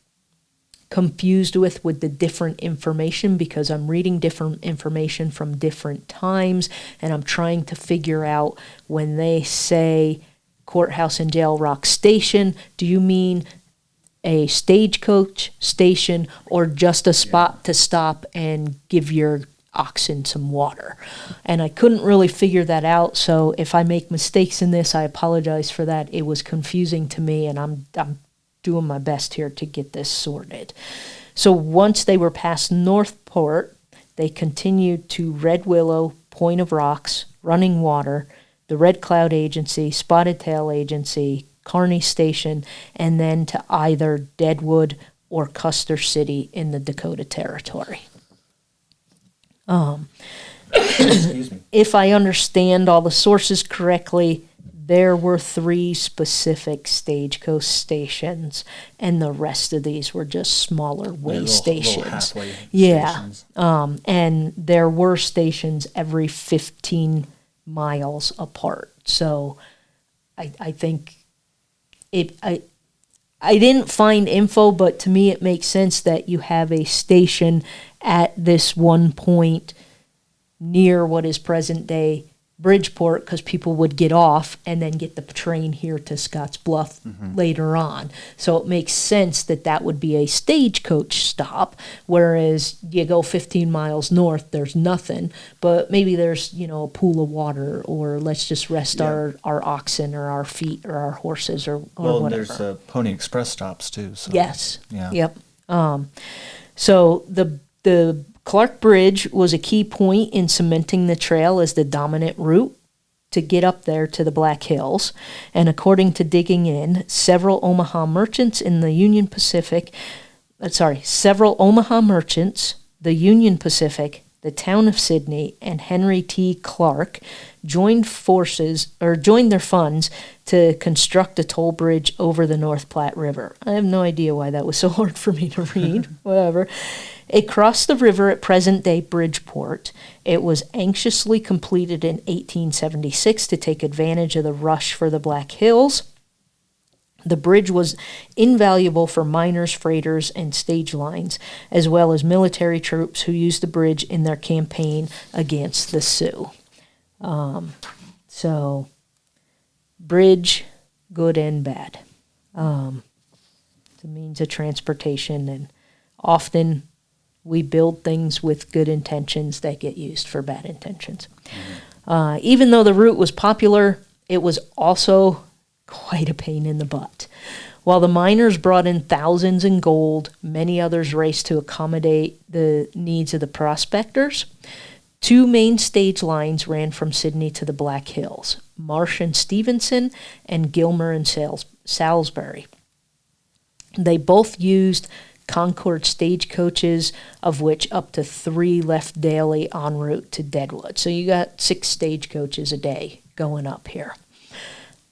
confused with the different information, because I'm reading different information from different times, and I'm trying to figure out when they say Courthouse and Jail Rock Station, do you mean a stagecoach station or just a spot to stop and give your oxen some water? And I couldn't really figure that out, so if I make mistakes in this, I apologize for that. It was confusing to me, and I'm doing my best here to get this sorted. So once they were past Northport, they continued to Red Willow, Point of Rocks, Running Water, the Red Cloud Agency, Spotted Tail Agency, Kearney Station, and then to either Deadwood or Custer City in the Dakota Territory. Excuse me. If I understand all the sources correctly, there were 3 specific stagecoach stations, and the rest of these were just smaller way stations. Little halfway stations. Yeah, and there were stations every 15 miles apart. So I think I didn't find info, but to me it makes sense that you have a station at this one point near what is present-day Bridgeport, because people would get off and then get the train here to Scotts Bluff later on. So it makes sense that would be a stagecoach stop, whereas you go 15 miles north, there's nothing, but maybe there's, a pool of water, or let's just rest our oxen or our feet or our horses or whatever. There's Pony Express stops too. So. Yes. Yeah. Yep. So the Clark Bridge was a key point in cementing the trail as the dominant route to get up there to the Black Hills. And according to digging in, several Omaha merchants, the Union Pacific, the town of Sidney, and Henry T. Clark joined their funds to construct a toll bridge over the North Platte River. I have no idea why that was so hard for me to read. Whatever. It crossed the river at present-day Bridgeport. It was anxiously completed in 1876 to take advantage of the rush for the Black Hills. The bridge was invaluable for miners, freighters, and stage lines, as well as military troops who used the bridge in their campaign against the Sioux. So, bridge, good and bad. It's a means of transportation, and often we build things with good intentions that get used for bad intentions. Even though the route was popular, it was also quite a pain in the butt. While the miners brought in thousands in gold, many others raced to accommodate the needs of the prospectors. 2 main stage lines ran from Sidney to the Black Hills, Marsh and Stevenson and Gilmer and Salisbury. They both used Concord stagecoaches, of which up to 3 left daily en route to Deadwood. So you got 6 stagecoaches a day going up here.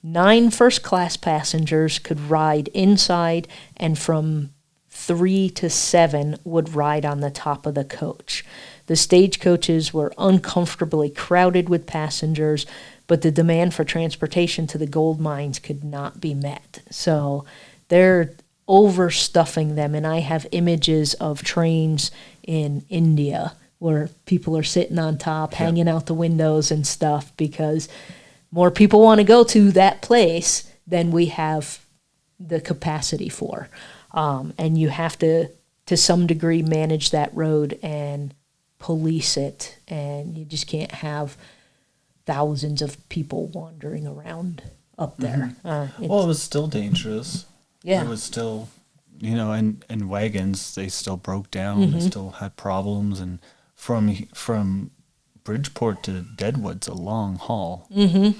9 first-class passengers could ride inside, and from 3 to 7 would ride on the top of the coach. The stagecoaches were uncomfortably crowded with passengers, but the demand for transportation to the gold mines could not be met. So they're overstuffing them, and I have images of trains in India where people are sitting on top, hanging out the windows and stuff, because more people want to go to that place than we have the capacity for. And you have to some degree, manage that road and police it. And you just can't have thousands of people wandering around up there. Well, it was still dangerous. Yeah. It was still, and wagons, they still broke down. They still had problems. And from Bridgeport to Deadwood's a long haul. Mm-hmm.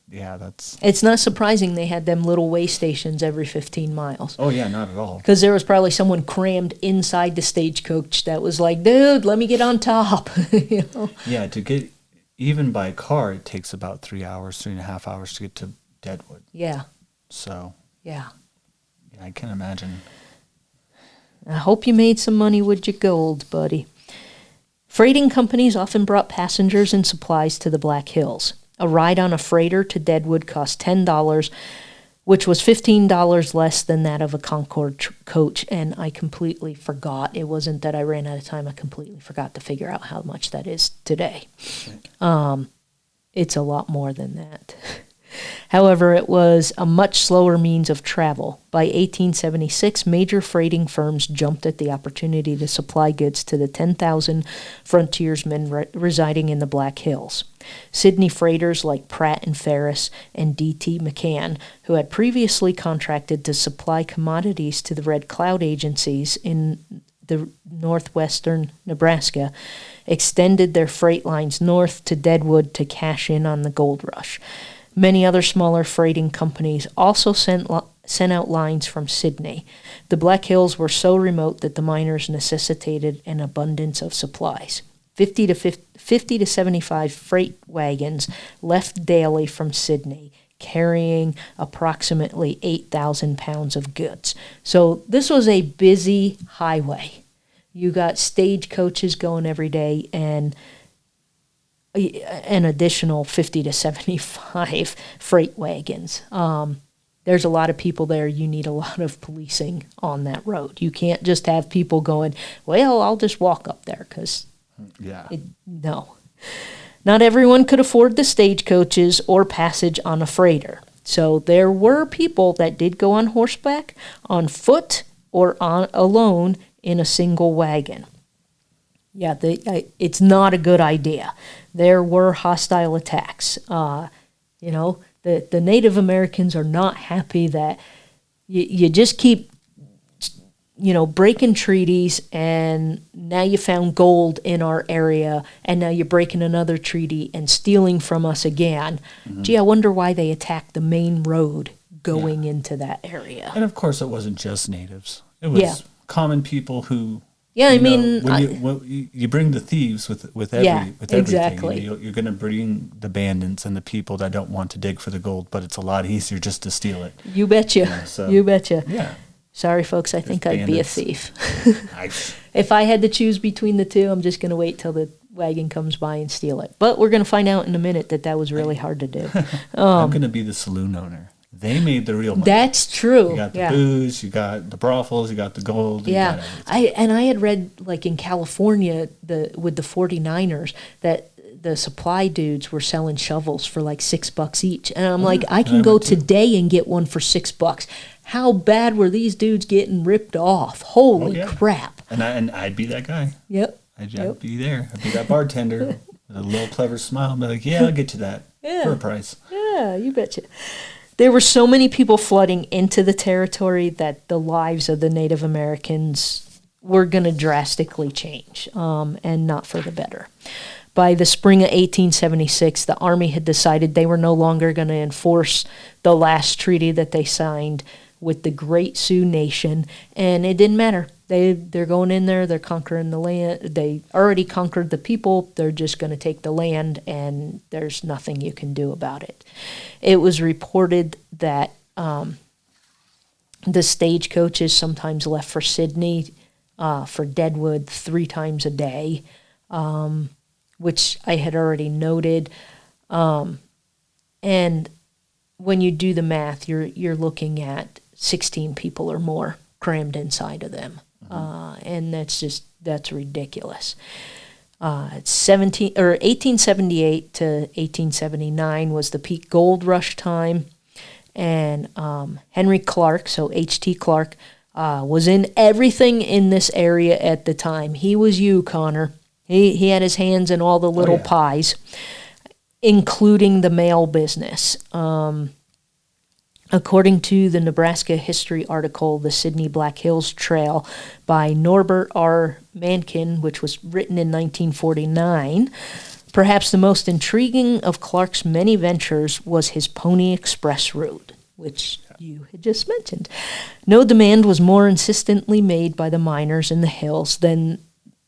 That's... It's not surprising they had them little way stations every 15 miles. Oh, yeah, not at all. Because there was probably someone crammed inside the stagecoach that was like, dude, let me get on top. Yeah, to get, even by car, it takes about 3.5 hours to get to Deadwood. Yeah. So. Yeah. I can imagine. I hope you made some money with your gold, buddy. Freighting companies often brought passengers and supplies to the Black Hills. A ride on a freighter to Deadwood cost $10, which was $15 less than that of a Concord coach, and I completely forgot. It wasn't that I ran out of time. I completely forgot to figure out how much that is today. It's a lot more than that. However, it was a much slower means of travel. By 1876, major freighting firms jumped at the opportunity to supply goods to the 10,000 frontiersmen residing in the Black Hills. Sidney freighters like Pratt and Ferris and D.T. McCann, who had previously contracted to supply commodities to the Red Cloud agencies in the northwestern Nebraska, extended their freight lines north to Deadwood to cash in on the gold rush. Many other smaller freighting companies also sent out lines from Sidney. The Black Hills were so remote that the miners necessitated an abundance of supplies. 50 to 75 freight wagons left daily from Sidney, carrying approximately 8,000 pounds of goods. So this was a busy highway. You got stagecoaches going every day, and an additional 50 to 75 freight wagons. There's a lot of people there. You need a lot of policing on that road. You can't just have people going, well, I'll just walk up there, because no. Not everyone could afford the stagecoaches or passage on a freighter. So there were people that did go on horseback, on foot, or alone in a single wagon. Yeah, it's not a good idea. There were hostile attacks. The Native Americans are not happy that you just keep, breaking treaties, and now you found gold in our area, and now you're breaking another treaty and stealing from us again. Mm-hmm. Gee, I wonder why they attacked the main road going into that area. And of course, it wasn't just natives. It was common people who... Yeah, when you bring the thieves with everything, exactly. You're going to bring the bandits and the people that don't want to dig for the gold, but it's a lot easier just to steal it. You betcha. You betcha. Yeah. Sorry, folks, I think I'd be a thief. If I had to choose between the two, I'm just going to wait till the wagon comes by and steal it. But we're going to find out in a minute that was really hard to do. I'm going to be the saloon owner. They made the real money. That's true. You got the booze, you got the brothels, you got the gold. Yeah, I had read, like, in California with the 49ers that the supply dudes were selling shovels for like $6 each, and I'm like, I can go today and get one for $6. How bad were these dudes getting ripped off? Holy crap! And I'd be that guy. Yep. I'd be there. I'd be that bartender with a little clever smile. I'd be like, yeah, I'll get you that for a price. Yeah, you betcha. There were so many people flooding into the territory that the lives of the Native Americans were going to drastically change, and not for the better. By the spring of 1876, the Army had decided they were no longer going to enforce the last treaty that they signed with the Great Sioux Nation, and it didn't matter. They're going in there, they're conquering the land. They already conquered the people, they're just going to take the land, and there's nothing you can do about it. It was reported that the stagecoaches sometimes left for Sydney, for Deadwood 3 times a day, which I had already noted. And when you do the math, you're looking at 16 people or more crammed inside of them. And that's ridiculous. 1878 to 1879 was the peak gold rush time, and Henry Clark, so H.T. Clark, was in everything in this area at the time. He was you, Conner. He had his hands in all the little pies, including the mail business. According to the Nebraska history article, The Sidney-Black Hills Trail by Norbert R. Mankin, which was written in 1949, perhaps the most intriguing of Clark's many ventures was his Pony Express route, which you had just mentioned. No demand was more insistently made by the miners in the hills than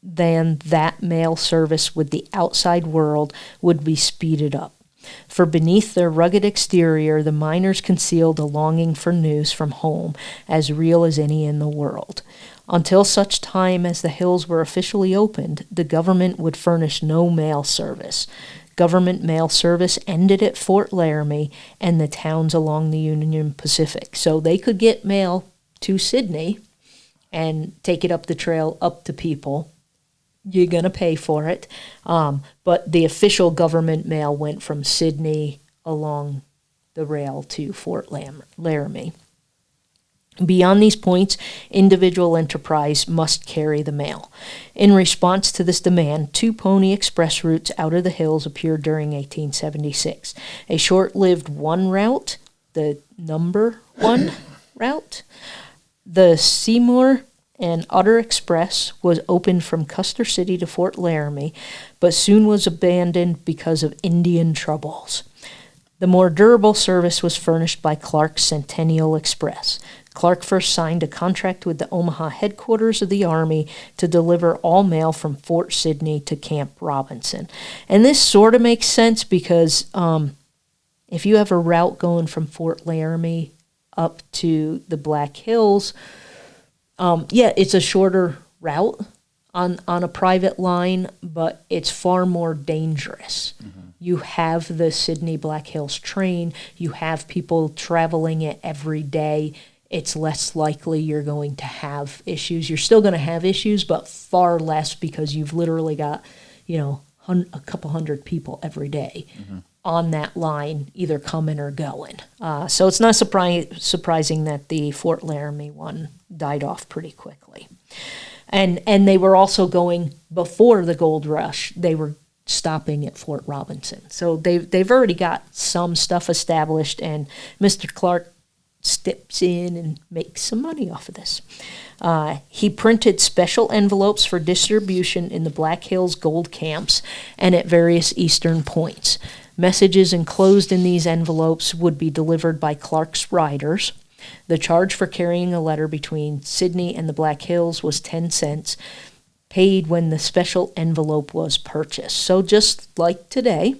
that mail service with the outside world would be speeded up. For beneath their rugged exterior, the miners concealed a longing for news from home as real as any in the world. Until such time as the hills were officially opened, the government would furnish no mail service. Government mail service ended at Fort Laramie and the towns along the Union Pacific. So they could get mail to Sydney and take it up the trail up to people. You're going to pay for it. But the official government mail went from Sydney along the rail to Fort Laramie. Beyond these points, individual enterprise must carry the mail. In response to this demand, 2 Pony Express routes out of the hills appeared during 1876. A short-lived 1 route, the number 1 route, the Seymour and Utter Express, was opened from Custer City to Fort Laramie, but soon was abandoned because of Indian troubles. The more durable service was furnished by Clark's Centennial Express. Clark first signed a contract with the Omaha headquarters of the Army to deliver all mail from Fort Sidney to Camp Robinson. And this sort of makes sense because if you have a route going from Fort Laramie up to the Black Hills, it's a shorter route on a private line, but it's far more dangerous. Mm-hmm. You have the Sidney-Black Hills train. You have people traveling it every day. It's less likely you're going to have issues. You're still going to have issues, but far less because you've literally got, a couple hundred people every day on that line, either coming or going. So it's not surprising that the Fort Laramie one died off pretty quickly. And they were also going, before the gold rush, they were stopping at Fort Robinson. So they've already got some stuff established, and Mr. Clark steps in and makes some money off of this. He printed special envelopes for distribution in the Black Hills gold camps and at various eastern points. Messages enclosed in these envelopes would be delivered by Clark's riders. The charge for carrying a letter between Sydney and the Black Hills was 10 cents, paid when the special envelope was purchased. So just like today,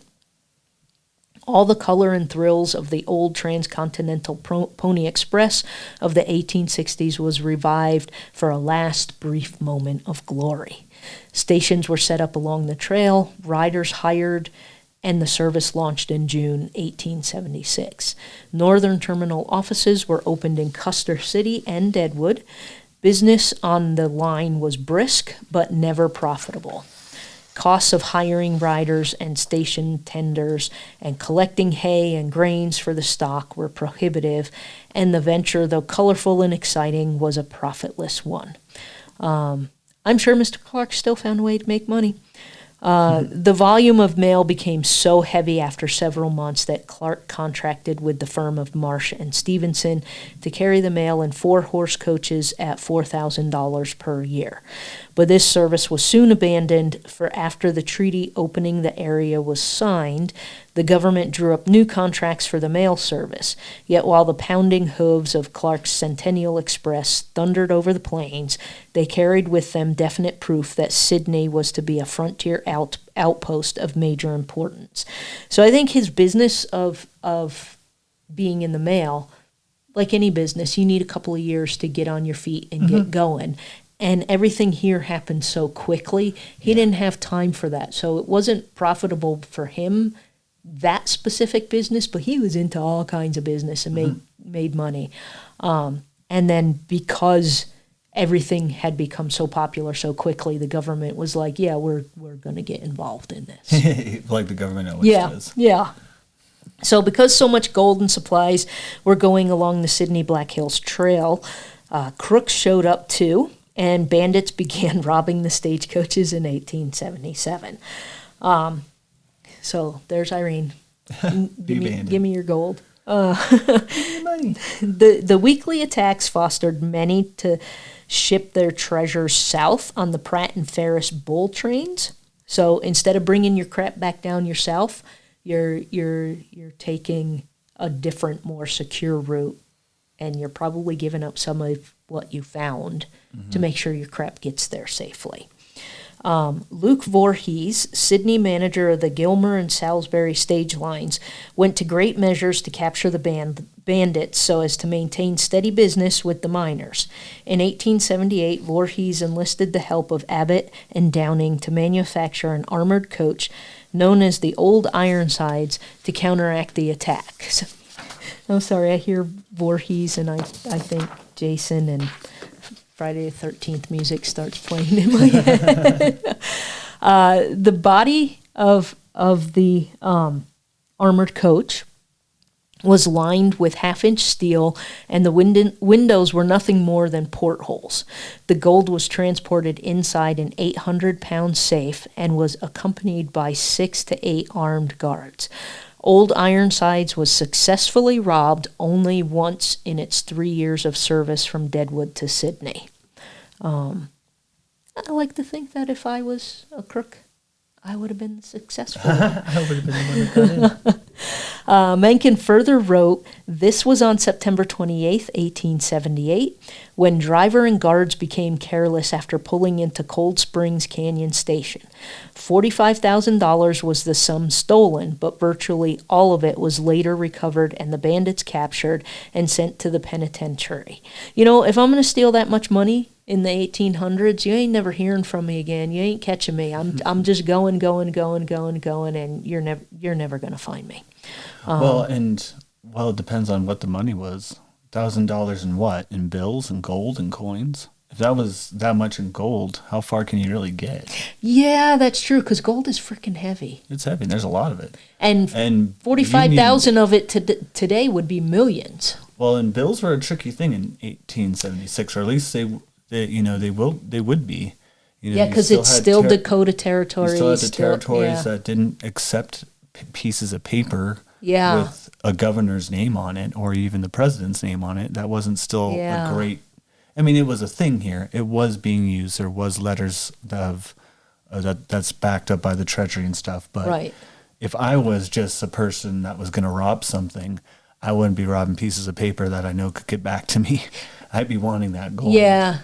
all the color and thrills of the old transcontinental Pony Express of the 1860s was revived for a last brief moment of glory. Stations were set up along the trail, riders hired, and the service launched in June 1876. Northern terminal offices were opened in Custer City and Deadwood. Business on the line was brisk, but never profitable. Costs of hiring riders and station tenders and collecting hay and grains for the stock were prohibitive, and the venture, though colorful and exciting, was a profitless one. I'm sure Mr. Clark still found a way to make money. The volume of mail became so heavy after several months that Clark contracted with the firm of Marsh and Stevenson to carry the mail in 4-horse coaches at $4,000 per year. But this service was soon abandoned, for after the treaty opening the area was signed, the government drew up new contracts for the mail service. Yet while the pounding hooves of Clark's Centennial Express thundered over the plains, they carried with them definite proof that Sidney was to be a frontier outpost of major importance. So I think his business of being in the mail, like any business, you need a couple of years to get on your feet and get going. And everything here happened so quickly, he didn't have time for that. So it wasn't profitable for him, that specific business, but he was into all kinds of business and made money. And then because everything had become so popular so quickly, the government was like, yeah, we're going to get involved in this. Like the government always does. Yeah. So because so much gold and supplies were going along the Sidney-Black Hills Trail, crooks showed up too, and bandits began robbing the stagecoaches in 1877. So there's Irene. Give me your gold. The weekly attacks fostered many to ship their treasures south on the Pratt and Ferris bull trains. So instead of bringing your crap back down yourself, you're taking a different, more secure route, and you're probably giving up some of what you found to make sure your crap gets there safely. Luke Voorhees, Sydney manager of the Gilmer and Salisbury stage lines, went to great measures to capture the bandits so as to maintain steady business with the miners. In 1878, Voorhees enlisted the help of Abbott and Downing to manufacture an armored coach known as the Old Ironsides to counteract the attacks. I'm sorry, I hear Voorhees and I think Jason and Friday the 13th music starts playing in my head. The body of the armored coach was lined with half-inch steel, and the windows were nothing more than portholes. The gold was transported inside an 800-pound safe and was accompanied by 6 to 8 armed guards. Old Ironsides was successfully robbed only once in its 3 years of service from Deadwood to Sydney. I like to think that if I was a crook, I would have been successful. I would have been the one that got in. Mencken further wrote, this was on September 28th, 1878, when driver and guards became careless after pulling into Cold Springs Canyon Station. $45,000 was the sum stolen, but virtually all of it was later recovered and the bandits captured and sent to the penitentiary. You know, if I'm going to steal that much money in the 1800s, you ain't never hearing from me again. You ain't catching me. I'm just going, and you're never going to find me. It depends on what the money was. $1,000 in what? In bills and gold and coins? If that was that much in gold, how far can you really get? Yeah, that's true, because gold is freaking heavy. It's heavy. There's a lot of it. And 45,000 of it today would be millions. Well, and bills were a tricky thing in 1876, or at least they would be. Because it's still Dakota territory. You still had the territories that didn't accept pieces of paper with a governor's name on it, or even the president's name on it. That wasn't still a great... I mean, it was a thing here. It was being used. There was letters that's backed up by the Treasury and stuff. But if I was just a person that was going to rob something, I wouldn't be robbing pieces of paper that I know could get back to me. I'd be wanting that gold.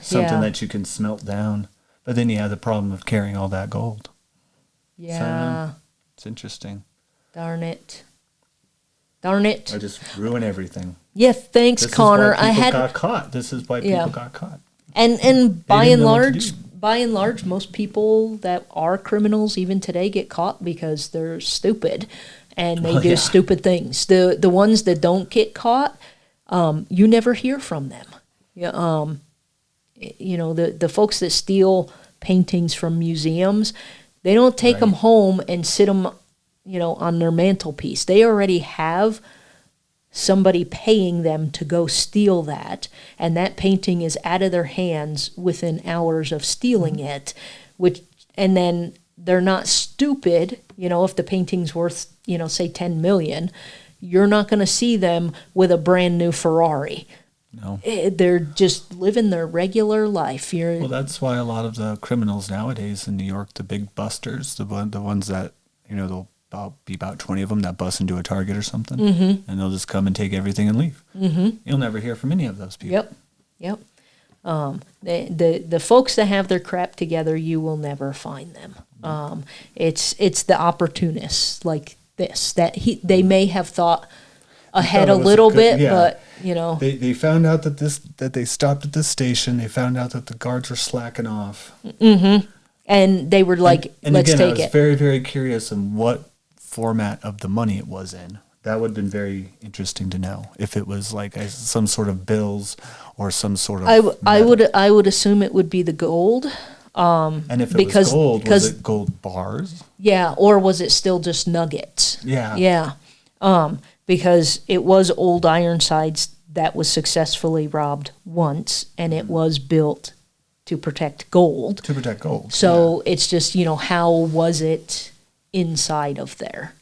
Something that you can smelt down. But then you have the problem of carrying all that gold. Yeah. So, it's interesting. Darn it. I just ruin everything. Yeah, thanks, Conner. Got caught. This is why people got caught. And by and large, most people that are criminals even today get caught because they're stupid and they do stupid things. The ones that don't get caught, you never hear from them. The folks that steal paintings from museums, they don't take them home and sit them, on their mantelpiece. They already have somebody paying them to go steal that, and that painting is out of their hands within hours of stealing it, and then they're not stupid, if the painting's worth, say 10 million, you're not going to see them with a brand new Ferrari. No. They're just living their regular life. Well, that's why a lot of the criminals nowadays in New York, the big busters, the ones that, there'll be about 20 of them that bust into a Target or something, and they'll just come and take everything and leave. You'll never hear from any of those people. Yep. The folks that have their crap together, you will never find them. It's the opportunists like this that they may have thought ahead a little bit, but they found out that they stopped at this station. They found out that the guards were slacking off, and they were like, and "Let's again, take it." I was very, very curious on what format of the money it was in. That would have been very interesting to know if it was like some sort of bills or some sort of. I would assume it would be the gold. And if it was gold, was it gold bars? Yeah, or was it still just nuggets? Yeah. Because it was old Ironsides that was successfully robbed once, and it was built to protect gold. So it's just, how was it inside of there?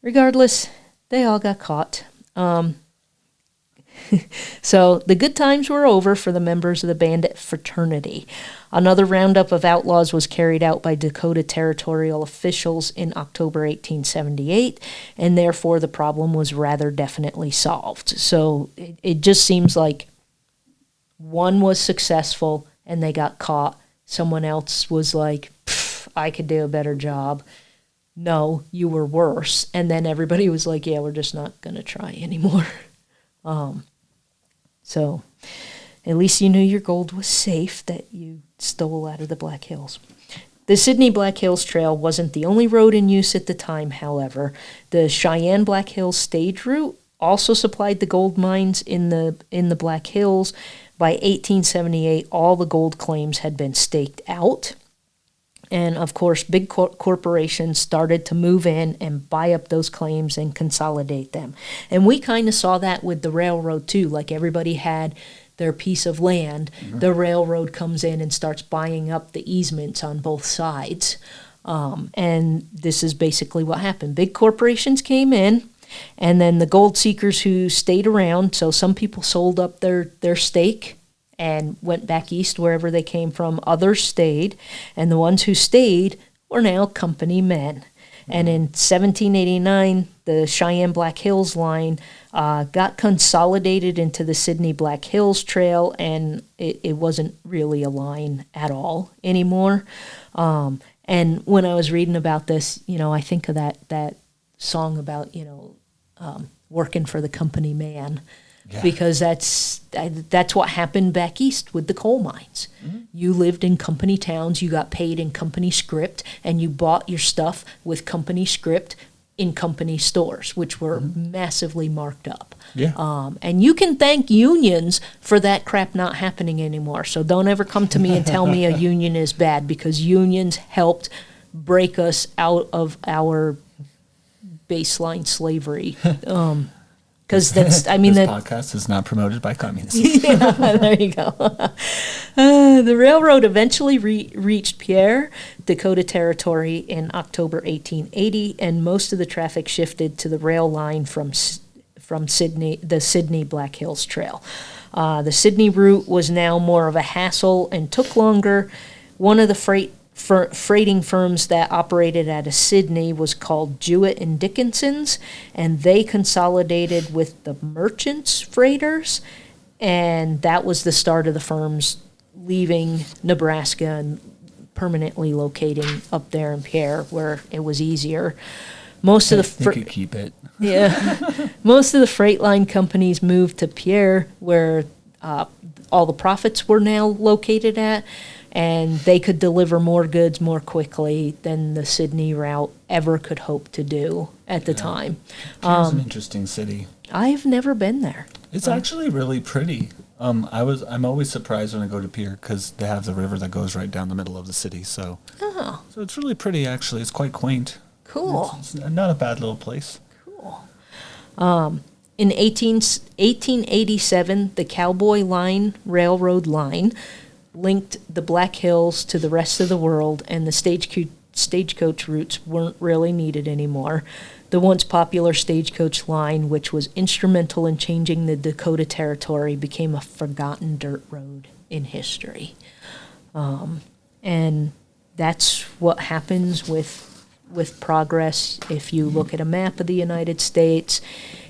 Regardless, they all got caught. So the good times were over for the members of the bandit fraternity. Another roundup of outlaws was carried out by Dakota territorial officials in October 1878, and therefore the problem was rather definitely solved. So it just seems like one was successful and they got caught. Someone else was like, I could do a better job. No, you were worse. And then everybody was like, yeah, we're just not going to try anymore. So at least you knew your gold was safe that you stole out of the Black Hills. The Sidney-Black Hills Trail wasn't the only road in use at the time, however. The Cheyenne-Black Hills stage route also supplied the gold mines in the Black Hills. By 1878, all the gold claims had been staked out. And, of course, big corporations started to move in and buy up those claims and consolidate them. And we kind of saw that with the railroad, too. Like, everybody had their piece of land. The railroad comes in and starts buying up the easements on both sides. And this is basically what happened. Big corporations came in, and then the gold seekers who stayed around, so some people sold up their stake and went back east wherever they came from. Others stayed, and the ones who stayed were now company men. And in 1789, the Cheyenne-Black Hills line got consolidated into the Sidney-Black Hills Trail, and it wasn't really a line at all anymore. And when I was reading about this, I think of that song about, working for the company man. Yeah. Because that's what happened back east with the coal mines. You lived in company towns, you got paid in company script, and you bought your stuff with company script in company stores, which were massively marked up. Yeah. And you can thank unions for that crap not happening anymore. So don't ever come to me and tell me a union is bad, because unions helped break us out of our baseline slavery. Because this podcast is not promoted by communists. Yeah, there you go. The railroad eventually reached Pierre, Dakota Territory in October 1880, and most of the traffic shifted to the rail line from Sydney, the Sidney-Black Hills Trail. The Sydney route was now more of a hassle and took longer. One of the freighting firms that operated out of Sydney was called Jewett and Dickinson's, and they consolidated with the Merchants Freighters, and that was the start of the firms leaving Nebraska and permanently locating up there in Pierre, where it was easier. Most of the they could keep it. Yeah, most of the freight line companies moved to Pierre, where all the profits were now located at. And they could deliver more goods more quickly than the Sydney route ever could hope to do at the time. Pierre's an interesting city. I've never been there. It's actually really pretty. I'm always surprised when I go to Pierre because they have the river that goes right down the middle of the city. So it's really pretty, actually. It's quite quaint. Cool. It's not a bad little place. Cool. In 1887, the Cowboy Line Railroad line linked the Black Hills to the rest of the world, and the stagecoach routes weren't really needed anymore. The once popular stagecoach line, which was instrumental in changing the Dakota Territory, became a forgotten dirt road in history. And that's what happens with progress. If you look at a map of the United States,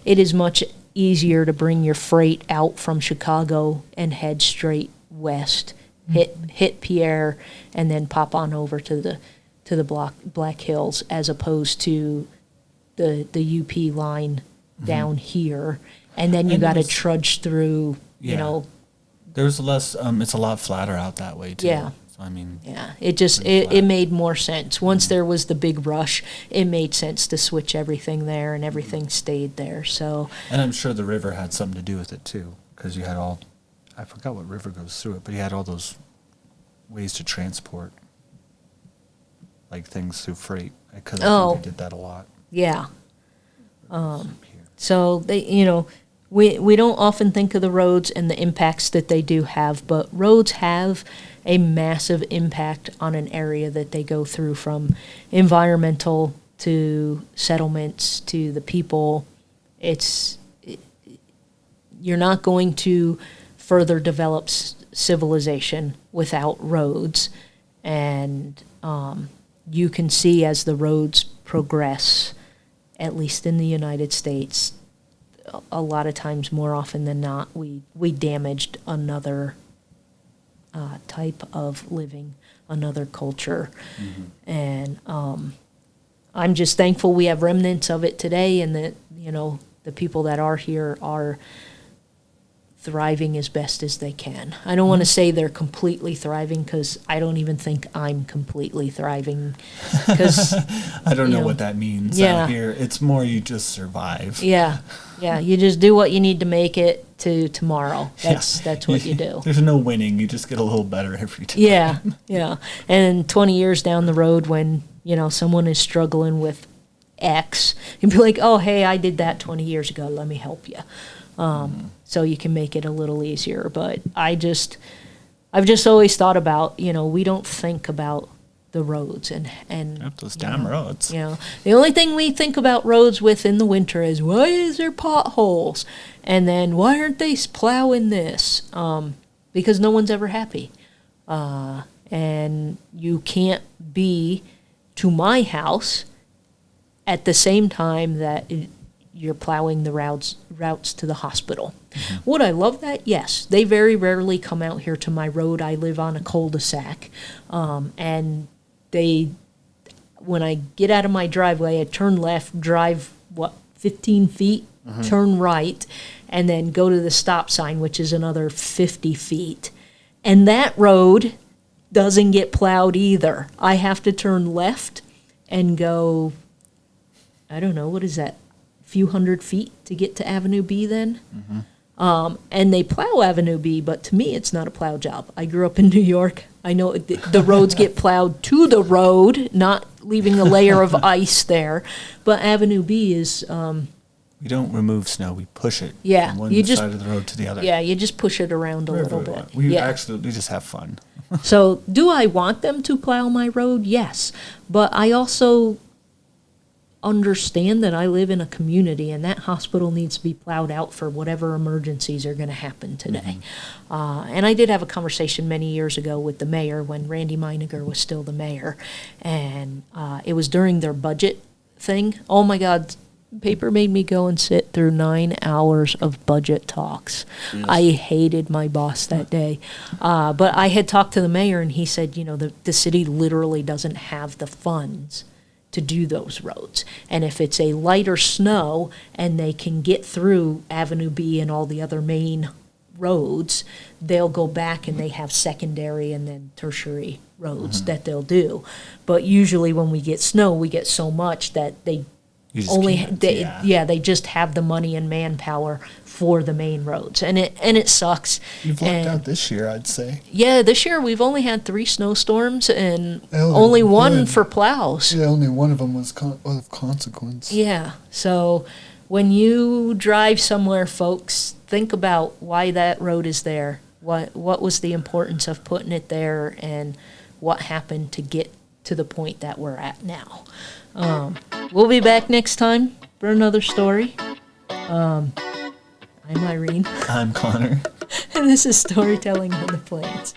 it is much easier to bring your freight out from Chicago and head straight west, hit Pierre, and then pop on over to the Black Hills, as opposed to the UP line down here, and then you got to trudge through. There's less. It's a lot flatter out that way too. Yeah. So, I mean. Yeah. It made more sense once there was the big rush. It made sense to switch everything there, and everything stayed there. So. And I'm sure the river had something to do with it too, because you had all. I forgot what river goes through it, but you had all those ways to transport, like things through freight. Because I think they did that a lot. Yeah. So they, we don't often think of the roads and the impacts that they do have, but roads have a massive impact on an area that they go through, from environmental to settlements to the people. You're not going to further develop civilization without roads, and you can see as the roads progress, at least in the United States, a lot of times, more often than not, we damaged another type of living, another culture. And I'm just thankful we have remnants of it today, and that, the people that are here are thriving as best as they can. I don't want to say they're completely thriving, because I don't even think I'm completely thriving. Because I don't know what that means out here. It's more you just survive. Yeah. You just do what you need to make it to tomorrow. That's what you do. There's no winning. You just get a little better every time. Yeah. And 20 years down the road, when someone is struggling with X, you'd be like, oh, hey, I did that 20 years ago. Let me help you. So you can make it a little easier. But I've just always thought about, we don't think about the roads and those damn roads. The only thing we think about roads with in the winter is, why is there potholes? And then, why aren't they plowing this? Because no one's ever happy. And you can't be to my house at the same time that you're plowing the routes to the hospital. Would I love that? Yes. They very rarely come out here to my road. I live on a cul-de-sac. And when I get out of my driveway, I turn left, drive, 15 feet, turn right, and then go to the stop sign, which is another 50 feet. And that road doesn't get plowed either. I have to turn left and go, I don't know, what is that? Few hundred feet to get to Avenue B then. And they plow Avenue B, but to me it's not a plow job. I grew up in New York. I know the roads get plowed to the road, not leaving a layer of ice there. But Avenue B is... we don't remove snow, we push it from one side of the road to the other. Yeah, you just push it around a little bit. We just have fun. So do I want them to plow my road? Yes. But I also understand that I live in a community, and that hospital needs to be plowed out for whatever emergencies are going to happen today. And I did have a conversation many years ago with the mayor when Randy Meininger was still the mayor, and it was during their budget thing. Oh my God, paper made me go and sit through 9 hours of budget talks. Yes. I hated my boss that day. But I had talked to the mayor, and he said, the city literally doesn't have the funds to do those roads. And if it's a lighter snow and they can get through Avenue B and all the other main roads, they'll go back and they have secondary and then tertiary roads that they'll do. But usually when we get snow, we get so much that they they just have the money and manpower for the main roads, and it sucks. You've lucked out this year, I'd say. Yeah, this year we've only had 3 snowstorms and only one for plows. Yeah, only one of them was of consequence. Yeah, so when you drive somewhere, folks, think about why that road is there. What was the importance of putting it there, and what happened to get to the point that we're at now. We'll be back next time for another story. I'm Irene. I'm Conner. And this is Storytelling on the Plains.